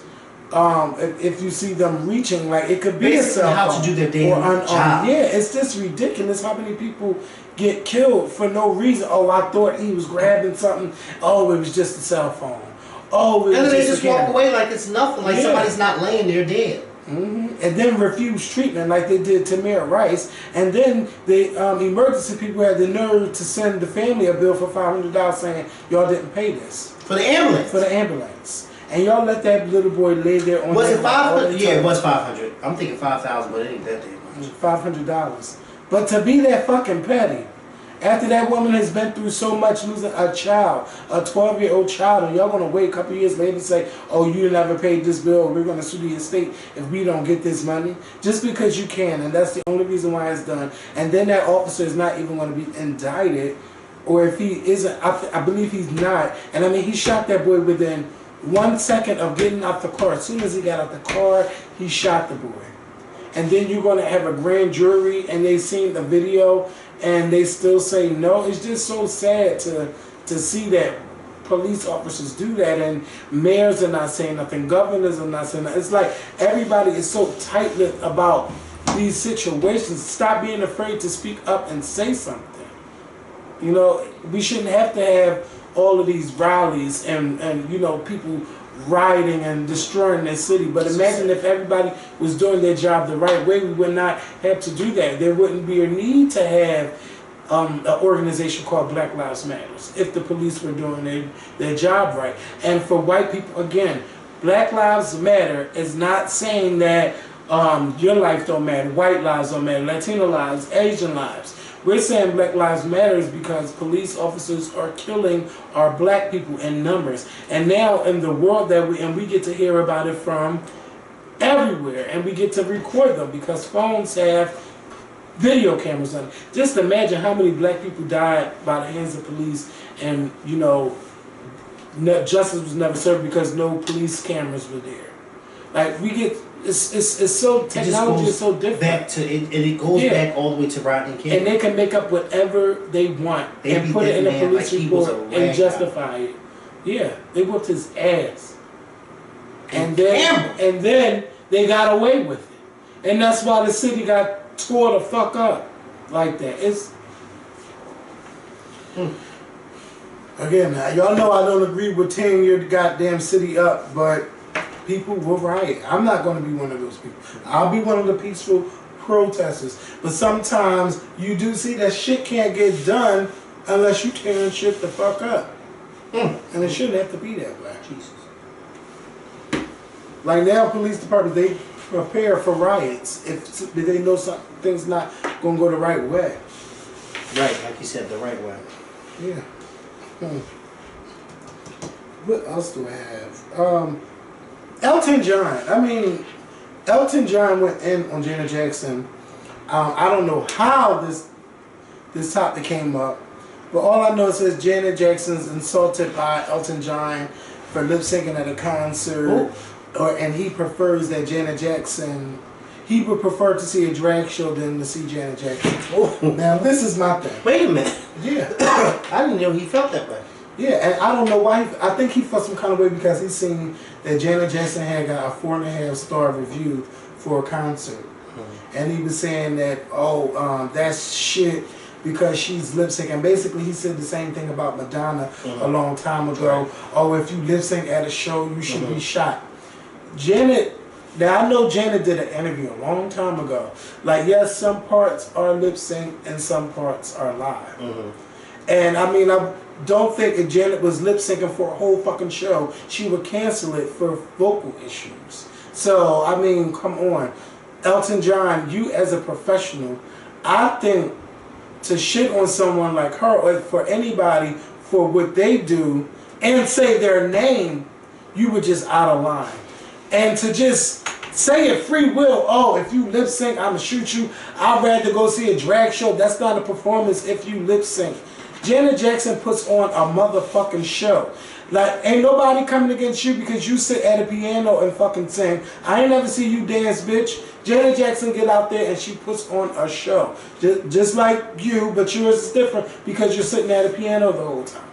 If you see them reaching, like it could be basically a cell phone how to do their damn job. Yeah, it's just ridiculous how many people get killed for no reason. Oh, I thought he was grabbing something. Oh, it was just a cell phone. Oh, it and was then they just just walk away like it's nothing, like somebody's not laying there dead. And then refuse treatment like they did Tamir Rice. And then the emergency people had the nerve to send the family a bill for $500 saying y'all didn't pay this for the ambulance. For the ambulance. And y'all let that little boy lay there on. Was it 500? Yeah, it was 500. I'm thinking 5,000, but it ain't that damn much. $500. But to be that fucking petty, after that woman has been through so much, losing a child, a 12-year-old child, and y'all gonna wait a couple years later and say, oh, you never paid this bill, we're gonna sue the estate if we don't get this money, just because you can, and that's the only reason why it's done. And then that officer is not even gonna be indicted, or if he isn't, I believe he's not. And I mean, he shot that boy within 1 second of getting out the car. As soon as he got out the car, he shot the boy. And then you're going to have a grand jury and they seen the video and they still say no. It's just so sad to see that police officers do that, and mayors are not saying nothing, governors are not saying nothing. It's like everybody is so tight-lipped about these situations. Stop being afraid to speak up and say something. You know, we shouldn't have to have all of these rallies and you know, people rioting and destroying their city. But imagine if everybody was doing their job the right way, we would not have to do that. There wouldn't be a need to have an organization called Black Lives Matter if the police were doing their job right. And for white people, again, Black Lives Matter is not saying that your life don't matter, white lives don't matter, Latino lives, Asian lives. We're saying Black Lives Matter because police officers are killing our black people in numbers. And now in the world that we get to hear about it from everywhere, and we get to record them because phones have video cameras on it. Just imagine how many black people died by the hands of police, and you know, justice was never served because no police cameras were there. Like we get. It's so, technology is so different. Back to it goes back all the way to Rodney King. And they can make up whatever they want and put it in a police report and justify it. Yeah, they whooped his ass. And then they got away with it. And that's why the city got tore the fuck up like that. It's again, y'all know I don't agree with tearing your goddamn city up, but people will riot. I'm not going to be one of those people. I'll be one of the peaceful protesters. But sometimes you do see that shit can't get done unless you tearing shit the fuck up. And it shouldn't have to be that way. Jesus. Like now, police departments, they prepare for riots if they know something's not going to go the right way. Right, like you said, the right way. Yeah. What else do I have? Elton John. I mean, Elton John went in on Janet Jackson. I don't know how this topic came up, but all I know is that Janet Jackson's insulted by Elton John for lip syncing at a concert, and he prefers that Janet Jackson. He would prefer to see a drag show than to see Janet Jackson. Now this is my thing. Wait a minute. Yeah, I didn't know he felt that way. Yeah, and I don't know why. I think he felt some kind of way because he seen that Janet Jackson had got a 4.5-star review for a concert. And he was saying that, that's shit because she's lip syncing. Basically, he said the same thing about Madonna a long time ago. Oh, if you lip sync at a show, you should be shot. Janet Now I know Janet did an interview a long time ago. Like, yes, some parts are lip sync and some parts are live. And I mean, I don't think if Janet was lip syncing for a whole fucking show, she would cancel it for vocal issues. So I mean, come on, Elton John, you as a professional, I think to shit on someone like her or for anybody for what they do and say their name, you were just out of line. And to just say it free will, oh, if you lip sync, I'ma shoot you. I'd rather go see a drag show. That's not a performance if you lip sync. Janet Jackson puts on a motherfucking show. Like, ain't nobody coming against you because you sit at a piano and fucking sing. I ain't never see you dance, bitch. Janet Jackson get out there and she puts on a show. Just like you, but yours is different because you're sitting at a piano the whole time.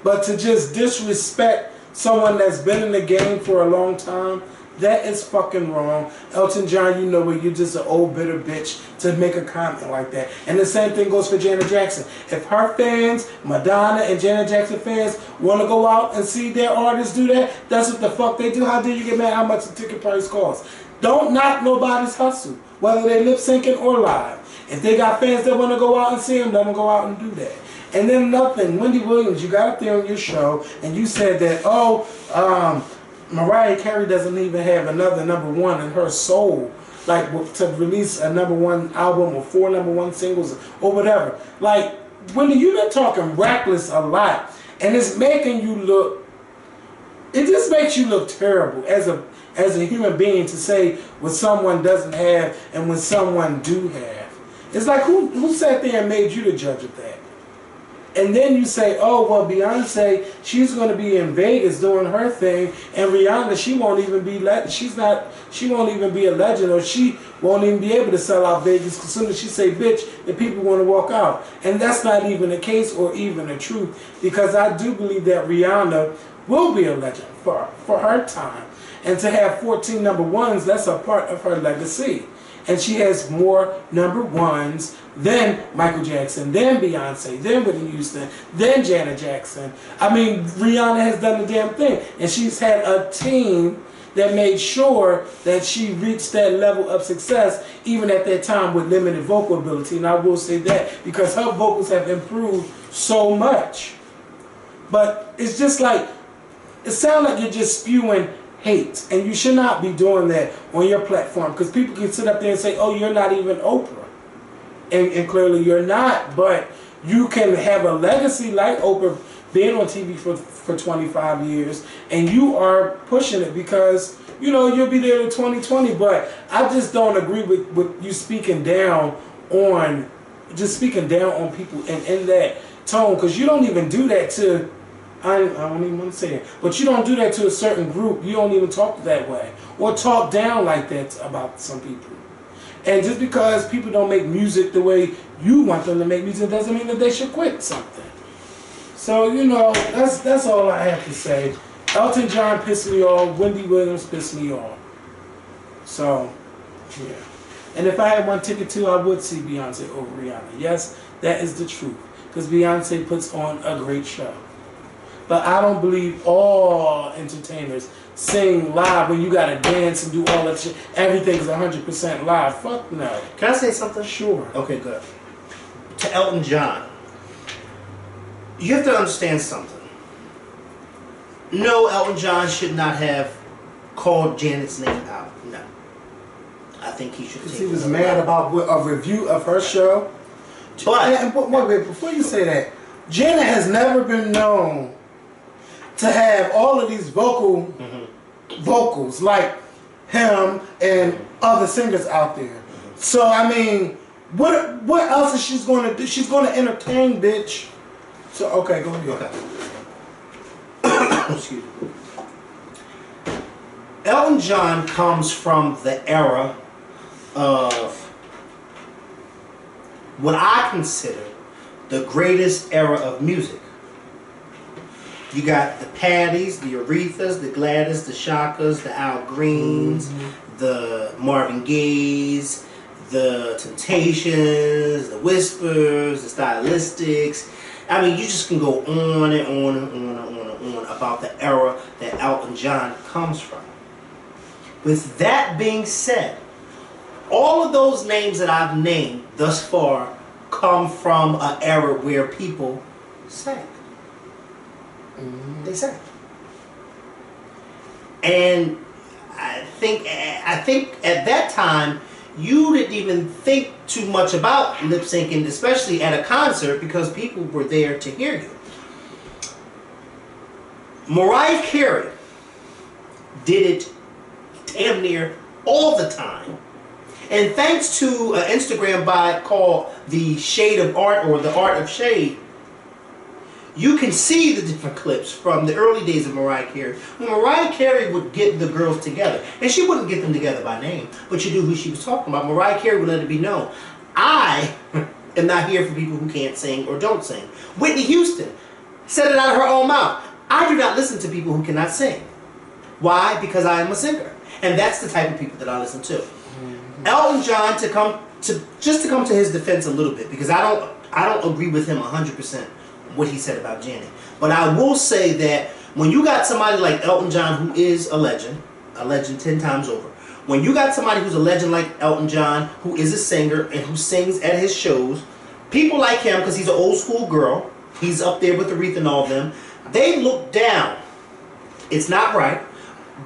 But to just disrespect someone that's been in the game for a long time, that is fucking wrong. Elton John, you know what, you're just an old bitter bitch to make a comment like that. And the same thing goes for Janet Jackson. If her fans, Madonna and Janet Jackson fans, want to go out and see their artists do that, that's what the fuck they do. How dare you get mad how much the ticket price costs? Don't knock nobody's hustle, whether they lip syncing or live. If they got fans that want to go out and see them, let them go out and do that. And then nothing, Wendy Williams, you got up there on your show and you said that, Mariah Carey doesn't even have another #1 in her soul, like to release a #1 album or 4 #1 singles or whatever. Like, Wendy, you've been talking reckless a lot, and it's making you look. It just makes you look terrible as a human being to say what someone doesn't have and what someone do have. It's like who sat there and made you the judge of that? And then you say, oh, well, Beyonce, she's going to be in Vegas doing her thing, and Rihanna, she won't even be a legend, or she won't even be able to sell out Vegas as soon as she say, bitch, the people want to walk out. And that's not even the case or even the truth, because I do believe that Rihanna will be a legend for her time. And to have 14 #1s, that's a part of her legacy. And she has more #1s than Michael Jackson, then Beyonce, then Whitney Houston, then Janet Jackson. I mean, Rihanna has done the damn thing. And she's had a team that made sure that she reached that level of success even at that time with limited vocal ability. And I will say that because her vocals have improved so much. But it's just like, it sounds like you're just spewing hate, and you should not be doing that on your platform, because people can sit up there and say, oh, you're not even Oprah. And clearly you're not, but you can have a legacy like Oprah being on TV for 25 years, and you are pushing it because, you know, you'll be there in 2020, but I just don't agree with you speaking down on people in that tone, because you don't even do that to, I don't even want to say it, but you don't do that to a certain group. You don't even talk that way or talk down like that about some people. And just because people don't make music the way you want them to make music doesn't mean that they should quit something. So, you know, that's all I have to say. Elton John pissed me off. Wendy Williams pissed me off. So, yeah. And if I had one ticket too, I would see Beyonce over Rihanna. Yes, that is the truth. Because Beyonce puts on a great show. But I don't believe all entertainers sing live when you gotta dance and do all that shit. Everything's 100% live. Fuck no. Can I say something? Sure. Okay, good. To Elton John, you have to understand something. No, Elton John should not have called Janet's name out. No. I think he should take it. He was mad about a review of her show. But wait, before you say that, Janet has never been known to have all of these vocals like him and other singers out there. So I mean, what else is she going to do? She's going to entertain, bitch. So okay, go ahead. Okay. Excuse me. Elton John comes from the era of what I consider the greatest era of music. You got the Patties, the Arethas, the Gladys, the Shakas, the Al Greens, the Marvin Gayes, the Temptations, the Whispers, the Stylistics. I mean, you just can go on and on and on and on and on about the era that Elton John comes from. With that being said, all of those names that I've named thus far come from an era where people sang. They sang. And I think at that time, you didn't even think too much about lip syncing, especially at a concert, because people were there to hear you. Mariah Carey did it damn near all the time. And thanks to an Instagram bot called The Shade of Art, or The Art of Shade, you can see the different clips from the early days of Mariah Carey. When Mariah Carey would get the girls together, and she wouldn't get them together by name, but you knew who she was talking about. Mariah Carey would let it be known, I am not here for people who can't sing or don't sing. Whitney Houston said it out of her own mouth. I do not listen to people who cannot sing. Why? Because I am a singer. And that's the type of people that I listen to. Elton John, to come to his defense a little bit, because I don't agree with him 100% what he said about Janet. But I will say that when you got somebody like Elton John, who is a legend 10 times over, when you got somebody who's a legend like Elton John, who is a singer and who sings at his shows, people like him, because he's an old school girl, he's up there with Aretha and all of them, they look down. It's not right,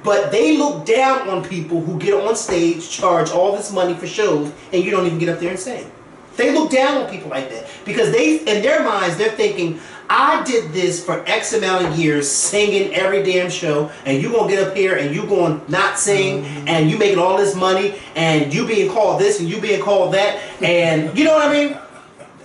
but they look down on people who get on stage, charge all this money for shows, and you don't even get up there and sing. They look down on people like that because they, in their minds, they're thinking, I did this for X amount of years, singing every damn show, and you gonna get up here and you gonna not sing, and you making all this money, and you being called this and you being called that, and you know what I mean?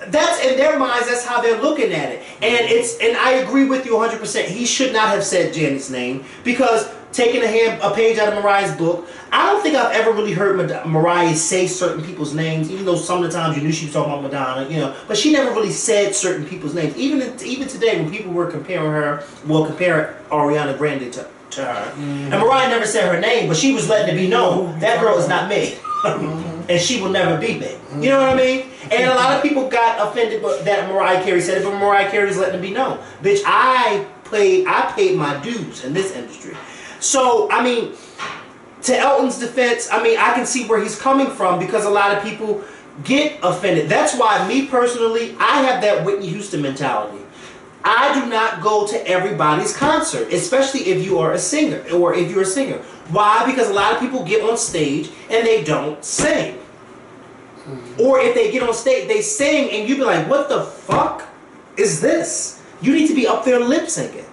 That's, in their minds, that's how they're looking at it. And I agree with you 100%. He should not have said Janet's name, because taking a page out of Mariah's book, I don't think I've ever really heard Mariah say certain people's names, even though some of the times you knew she was talking about Madonna, you know, but she never really said certain people's names. Even today, when people were comparing Ariana Grande to her, and Mariah never said her name, but she was letting it be known, that girl is not me. And she will never be me. You know what I mean? And a lot of people got offended that Mariah Carey said it, but Mariah Carey's letting it be known. Bitch, I paid my dues in this industry. So, I mean, to Elton's defense, I mean, I can see where he's coming from, because a lot of people get offended. That's why, me personally, I have that Whitney Houston mentality. I do not go to everybody's concert, especially if you are a singer, or if you're a singer. Why? Because a lot of people get on stage and they don't sing. Or if they get on stage, they sing and you be like, what the fuck is this? You need to be up there lip syncing.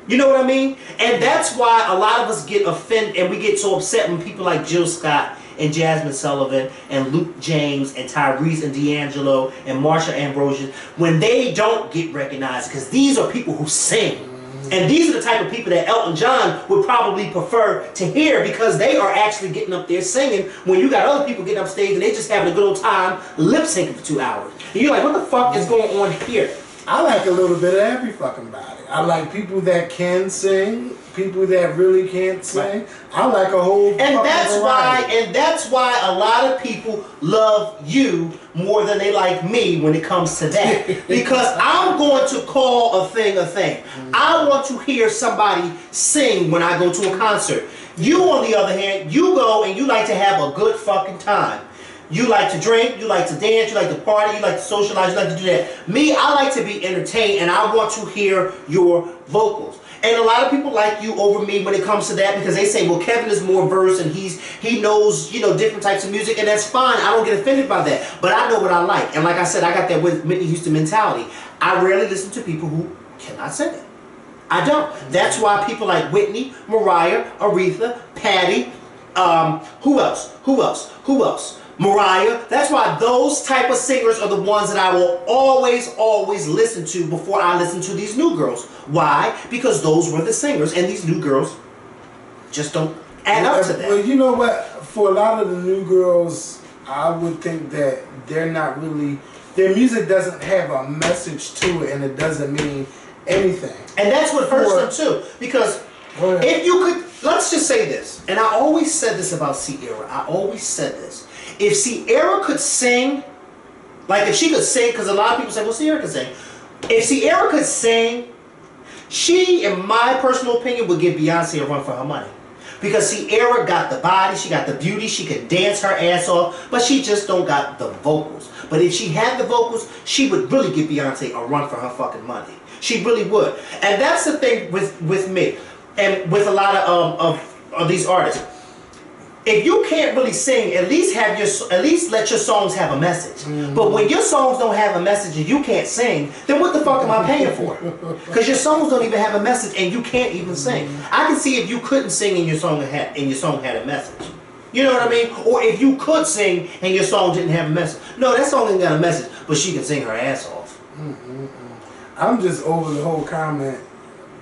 You know what I mean? And that's why a lot of us get offended and we get so upset when people like Jill Scott and Jasmine Sullivan and Luke James and Tyrese and D'Angelo and Marsha Ambrosius, when they don't get recognized, because these are people who sing. And these are the type of people that Elton John would probably prefer to hear, because they are actually getting up there singing, when you got other people getting up stage and they just having a good old time lip syncing for 2 hours. And you're like, what the fuck is going on here? I like a little bit of every fucking body. I like people that can sing, people that really can't sing. Right. I like a whole and that's why a lot of people love you more than they like me when it comes to that. Because I'm going to call a thing a thing. I want to hear somebody sing when I go to a concert. You, on the other hand, you go and you like to have a good fucking time. You like to drink, you like to dance, you like to party, you like to socialize, you like to do that. Me, I like to be entertained, and I want to hear your vocals. And a lot of people like you over me when it comes to that, because they say, well, Kevin is more versed and he knows, you know, different types of music, and that's fine. I don't get offended by that. But I know what I like. And like I said, I got that Whitney Houston mentality. I rarely listen to people who cannot sing it. I don't. That's why people like Whitney, Mariah, Aretha, Patty, who else? Mariah. That's why those type of singers are the ones that I will always listen to before I listen to these new girls. Why? Because those were the singers, and these new girls just don't add up to that. Well, you know what? For a lot of the new girls, I would think that they're not really, their music doesn't have a message to it, and it doesn't mean anything. And that's what hurts them too. Because if you could, let's just say this, and I always said this about Sierra. I always said this. If Sierra could sing, like if she could sing, because a lot of people say, well, Sierra can sing. If Sierra could sing, she, in my personal opinion, would give Beyonce a run for her money. Because Sierra got the body, she got the beauty, she could dance her ass off, but she just don't got the vocals. But if she had the vocals, she would really give Beyonce a run for her fucking money. She really would. And that's the thing with me and with a lot of these artists. If you can't really sing, at least let your songs have a message. But when your songs don't have a message and you can't sing, then what the fuck am I paying for? Because your songs don't even have a message and you can't even sing. I can see if you couldn't sing and your song had a message. You know what I mean? Or if you could sing and your song didn't have a message. No, that song ain't got a message, but she can sing her ass off. I'm just over the whole comment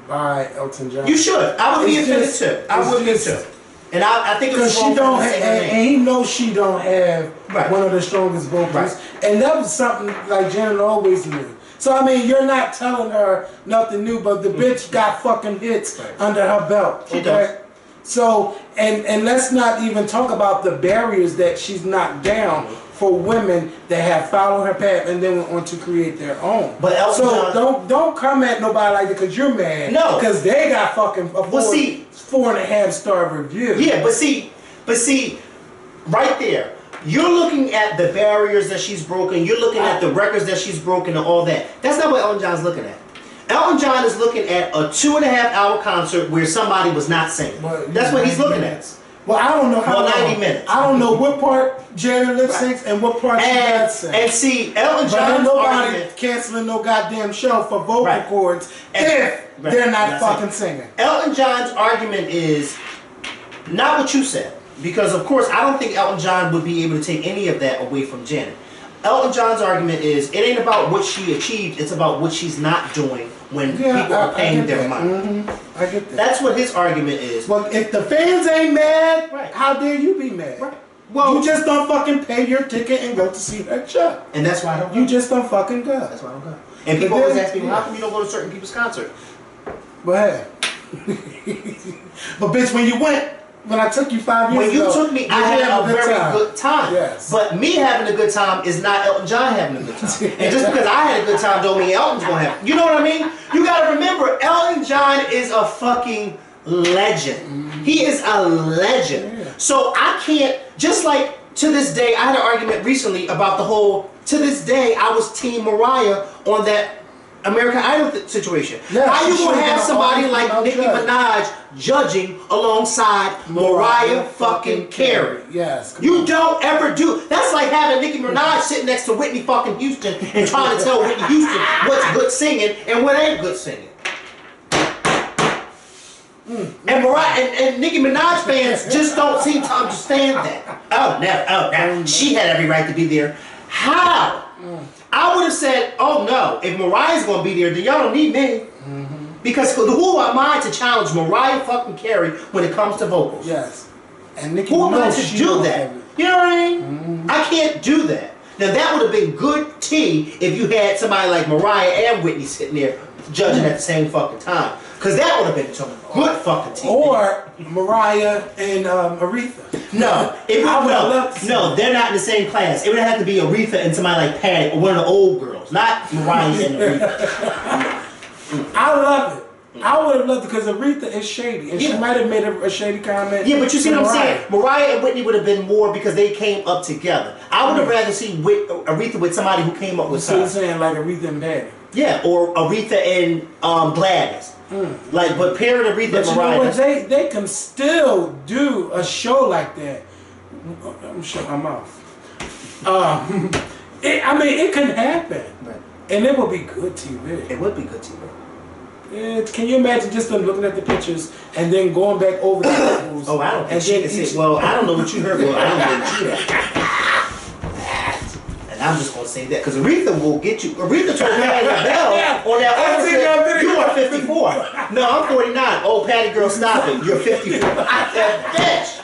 by Elton John. You should. I would be offended too. I would be too. And I think it's because she don't have, and he knows she don't have one of the strongest vocals, and that was something like Janet always knew. So I mean, you're not telling her nothing new, but the bitch got fucking hits under her belt. She does. So and let's not even talk about the barriers that she's knocked down for women that have followed her path and then went on to create their own. But Elton John, don't come at nobody like that because you're mad. No, because they got fucking 4.5-star review. Yeah, but see, right there, you're looking at the barriers that she's broken. You're looking at the records that she's broken and all that. That's not what Elton John's looking at. Elton John is looking at a 2.5-hour concert where somebody was not singing. That's what he's looking at. Well, I don't know how 90 minutes. I don't know what part Janet lip syncs and what part she got sing. And see, Elton John's nobody canceling no goddamn show for vocal cords if they're not fucking singing. Elton John's argument is not what you said. Because, of course, I don't think Elton John would be able to take any of that away from Janet. Elton John's argument is it ain't about what she achieved, it's about what she's not doing when people are paying their money. I get that. That's what his argument is. Well, if the fans ain't mad, how dare you be mad? Well, you just don't fucking pay your ticket and go to see that show. And that's why I don't go. You just don't fucking go. That's why I don't go. And people always ask me, how come you don't go to certain people's concert? But hey. But bitch, when you went, when I took you 5 years ago, when you took me, I had a very good time. Yes. But me having a good time is not Elton John having a good time. And just because I had a good time don't mean Elton's gonna have. You know what I mean? You gotta remember, Elton John is a fucking legend. He is a legend. Yeah. So I can't, just like to this day, I had an argument recently about the whole, to this day, I was Team Mariah on that American Idol situation. Yeah, how you gonna have somebody like Nicki Minaj judging alongside Mariah fucking Carey? Yes. You don't ever do. That's like having Nicki Minaj sitting next to Whitney fucking Houston and trying to tell Whitney Houston what's good singing and what ain't good singing. And Mariah and Nicki Minaj fans just don't seem to understand that. Oh, now she had every right to be there. How? I would have said, oh no, if Mariah's gonna be there, then y'all don't need me. Because who am I to challenge Mariah fucking Carey when it comes to vocals? Yes. And Nicki who am I to do that? You know what I mean? I can't do that. Now that would have been good tea if you had somebody like Mariah and Whitney sitting there judging at the same fucking time. Because that would have been some good fucking tea. Or Mariah and Aretha. No, no, they're not in the same class. It would have to be Aretha and somebody like Patty or one of the old girls, not Mariah and Aretha. I love it. I would have loved it because Aretha is shady, and she might have made a shady comment. Yeah, but you see what I'm saying? Mariah and Whitney would have been more because they came up together. I would have rather seen Aretha with somebody who came up with something. So you're saying like Aretha and Patty? Yeah, or Aretha and Gladys. Like, but pairing Aretha and Mariah. You know what? They can still do a show like that. I'm shutting my mouth. I mean, it can happen, and it would be good TV. It would be good TV. Can you imagine just them looking at the pictures and then going back over the vocals? Oh, I don't think she can say, well, I don't know what you heard, well, I don't know what you heard. And I'm just going to say that, because Aretha will get you. Aretha told Patty LaBelle on that other you are 54. No, I'm 49. Oh, Patty girl, stop it. You're 54. I said, bitch.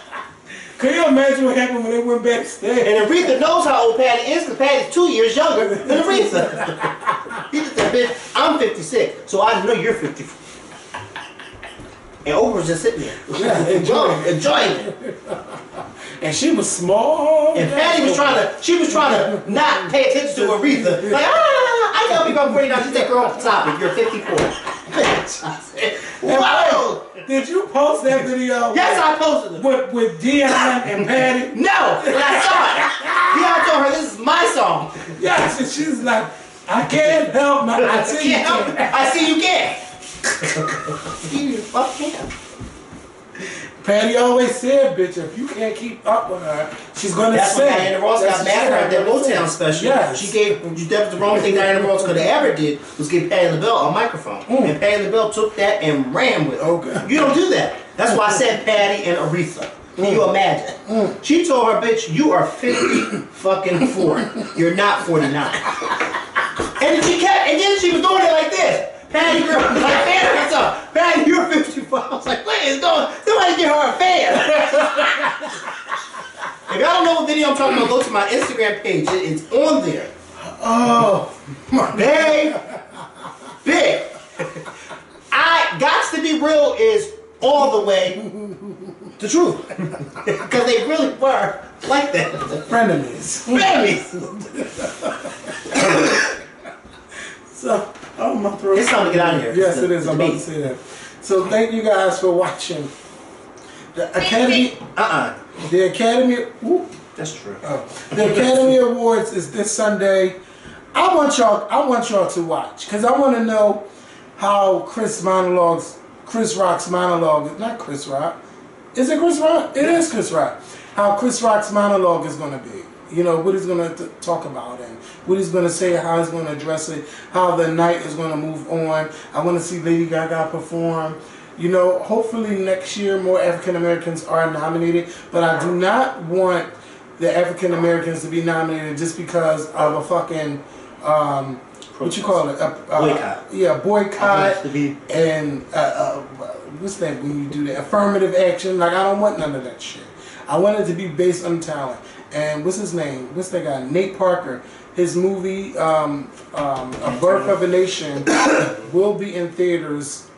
Can you imagine what happened when they went backstage? And Aretha knows how old Patty is, because Patty's 2 years younger than Aretha. He just said, bitch, I'm 56, so I know you're 54. And Oprah was just sitting there. Yeah, enjoying it. And she was small. And Patty was trying to not pay attention to Aretha. Like, I tell people I'm 49, she said, girl, stop it, you're 54. Bitch. I said, whoa! Did you post that video? Yes, I posted it. With Dion and Patty? No, but I saw it. Dion told her this is my song. Yes, and she's like, I can't help my. I see you can. I see you can. You fuck him. Patty always said, bitch, if you can't keep up with her, she's gonna That's sing. That's when Diana Ross got mad at her at that Motown special. Yes. She gave, that was the wrong thing Diana Ross could have ever did, was give Patti LaBelle a microphone. And Patti LaBelle took that and ran with it. Okay. You don't do that. That's why I said Patti and Aretha. Can you imagine? She told her, bitch, you are 50 fucking 4. You're not 49. And she kept, and then she was doing it like this. Patty, girl, like, fan herself. Patty, you're 54. I was like, what is going? Somebody give her a fan. If y'all don't know what video I'm talking about, go to my Instagram page. It's on there. Oh, Big. I Gots to Be Real is all the way the truth. Because they really were like that. frenemies. So, oh, my throat. It's time to get out of here. Yes, it is. I'm about to say that. So, thank you guys for watching. The Academy. The Academy. Whoop. That's true. The Academy Awards is this Sunday. I want y'all to watch because I want to know how Chris Rock's monologue. Not Chris Rock. Is it Chris Rock? It is Chris Rock. How Chris Rock's monologue is going to be. You know, what he's going to talk about and what he's going to say, how he's going to address it, how the night is going to move on. I want to see Lady Gaga perform. You know, hopefully next year more African Americans are nominated, but I do not want the African Americans to be nominated just because of a fucking, what you call it? Boycott. Yeah, boycott and, what's that when you do that? Affirmative action. Like, I don't want none of that shit. I want it to be based on talent. And what's his name? What's that guy? Nate Parker. His movie, A Birth of a Nation, will be in theaters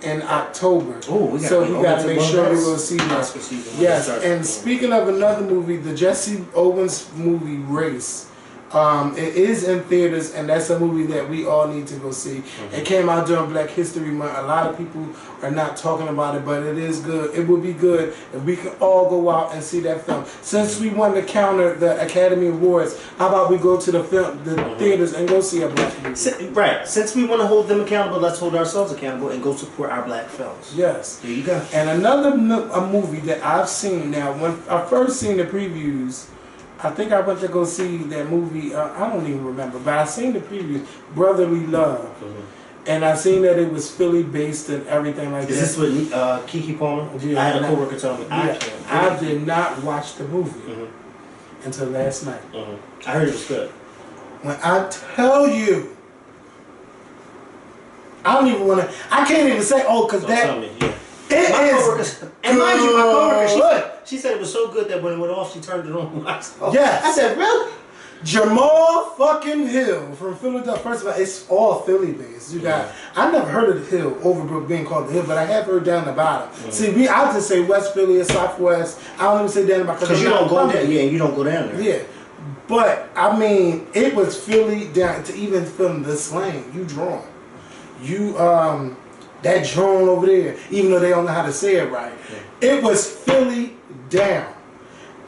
in October. So we got to make sure we go see that. Yes, and speaking of another movie, the Jesse Owens movie, Race. It is in theaters, and that's a movie that we all need to go see. It came out during Black History Month. A lot of people are not talking about it, but it is good. It would be good if we could all go out and see that film. Since we want to counter the Academy Awards, how about we go to the theaters and go see a black movie? Right. Since we want to hold them accountable, let's hold ourselves accountable and go support our black films. Yes. There you go. And another movie that I've seen now, when I first seen the previews, I think I went to go see that movie, I don't even remember, but I seen the preview, Brotherly Love. And I seen that it was Philly based and everything like that. Is this with Keke Palmer? Yeah, I had a coworker tell me. I did not watch the movie until last night. I heard it was good. When I tell you, I don't even want to, I can't even say, because that, tell me, yeah. It my is and mind you, my coworker, she said it was so good that when it went off, she turned it on. Yes. I said, really? Jamal fucking Hill from Philadelphia. First of all, it's all Philly based. You got, I never heard of the Hill, Overbrook being called the Hill, but I have heard down the bottom. See, I just say West Philly or Southwest. I don't even say down the bottom because you don't go there. Yeah, you don't go down there. Yeah, but I mean, it was Philly down to even film the slang. You drawn, that drone over there, even though they don't know how to say it right. It was Philly down.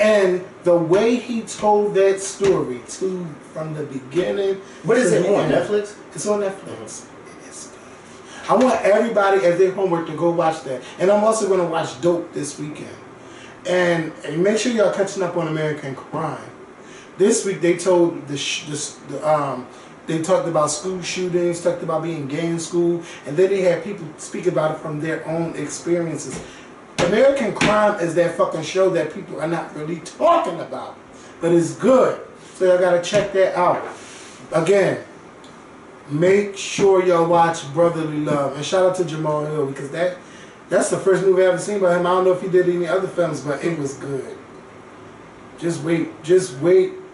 And the way he told that story, too, from the beginning. What is it on Netflix? It's on Netflix. It is good. I want everybody, as their homework, to go watch that. And I'm also going to watch Dope this weekend. And make sure y'all catching up on American Crime. This week they told they talked about school shootings, talked about being gay in school, and then they had people speak about it from their own experiences. American Crime is that fucking show that people are not really talking about, but it's good. So y'all gotta check that out. Again, make sure y'all watch Brotherly Love, and shout out to Jamal Hill because that's the first movie I ever seen by him. I don't know if he did any other films, but it was good. Just wait,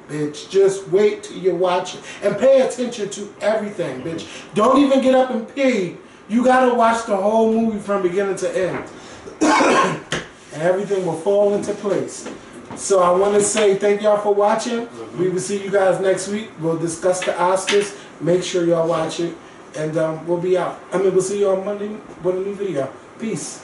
bitch. Just wait till you watch it. And pay attention to everything, bitch. Don't even get up and pee. You gotta watch the whole movie from beginning to end. And everything will fall into place. So I want to say thank y'all for watching. We will see you guys next week. We'll discuss the Oscars. Make sure y'all watch it. And we'll be out. We'll see you on Monday with a new video. Peace.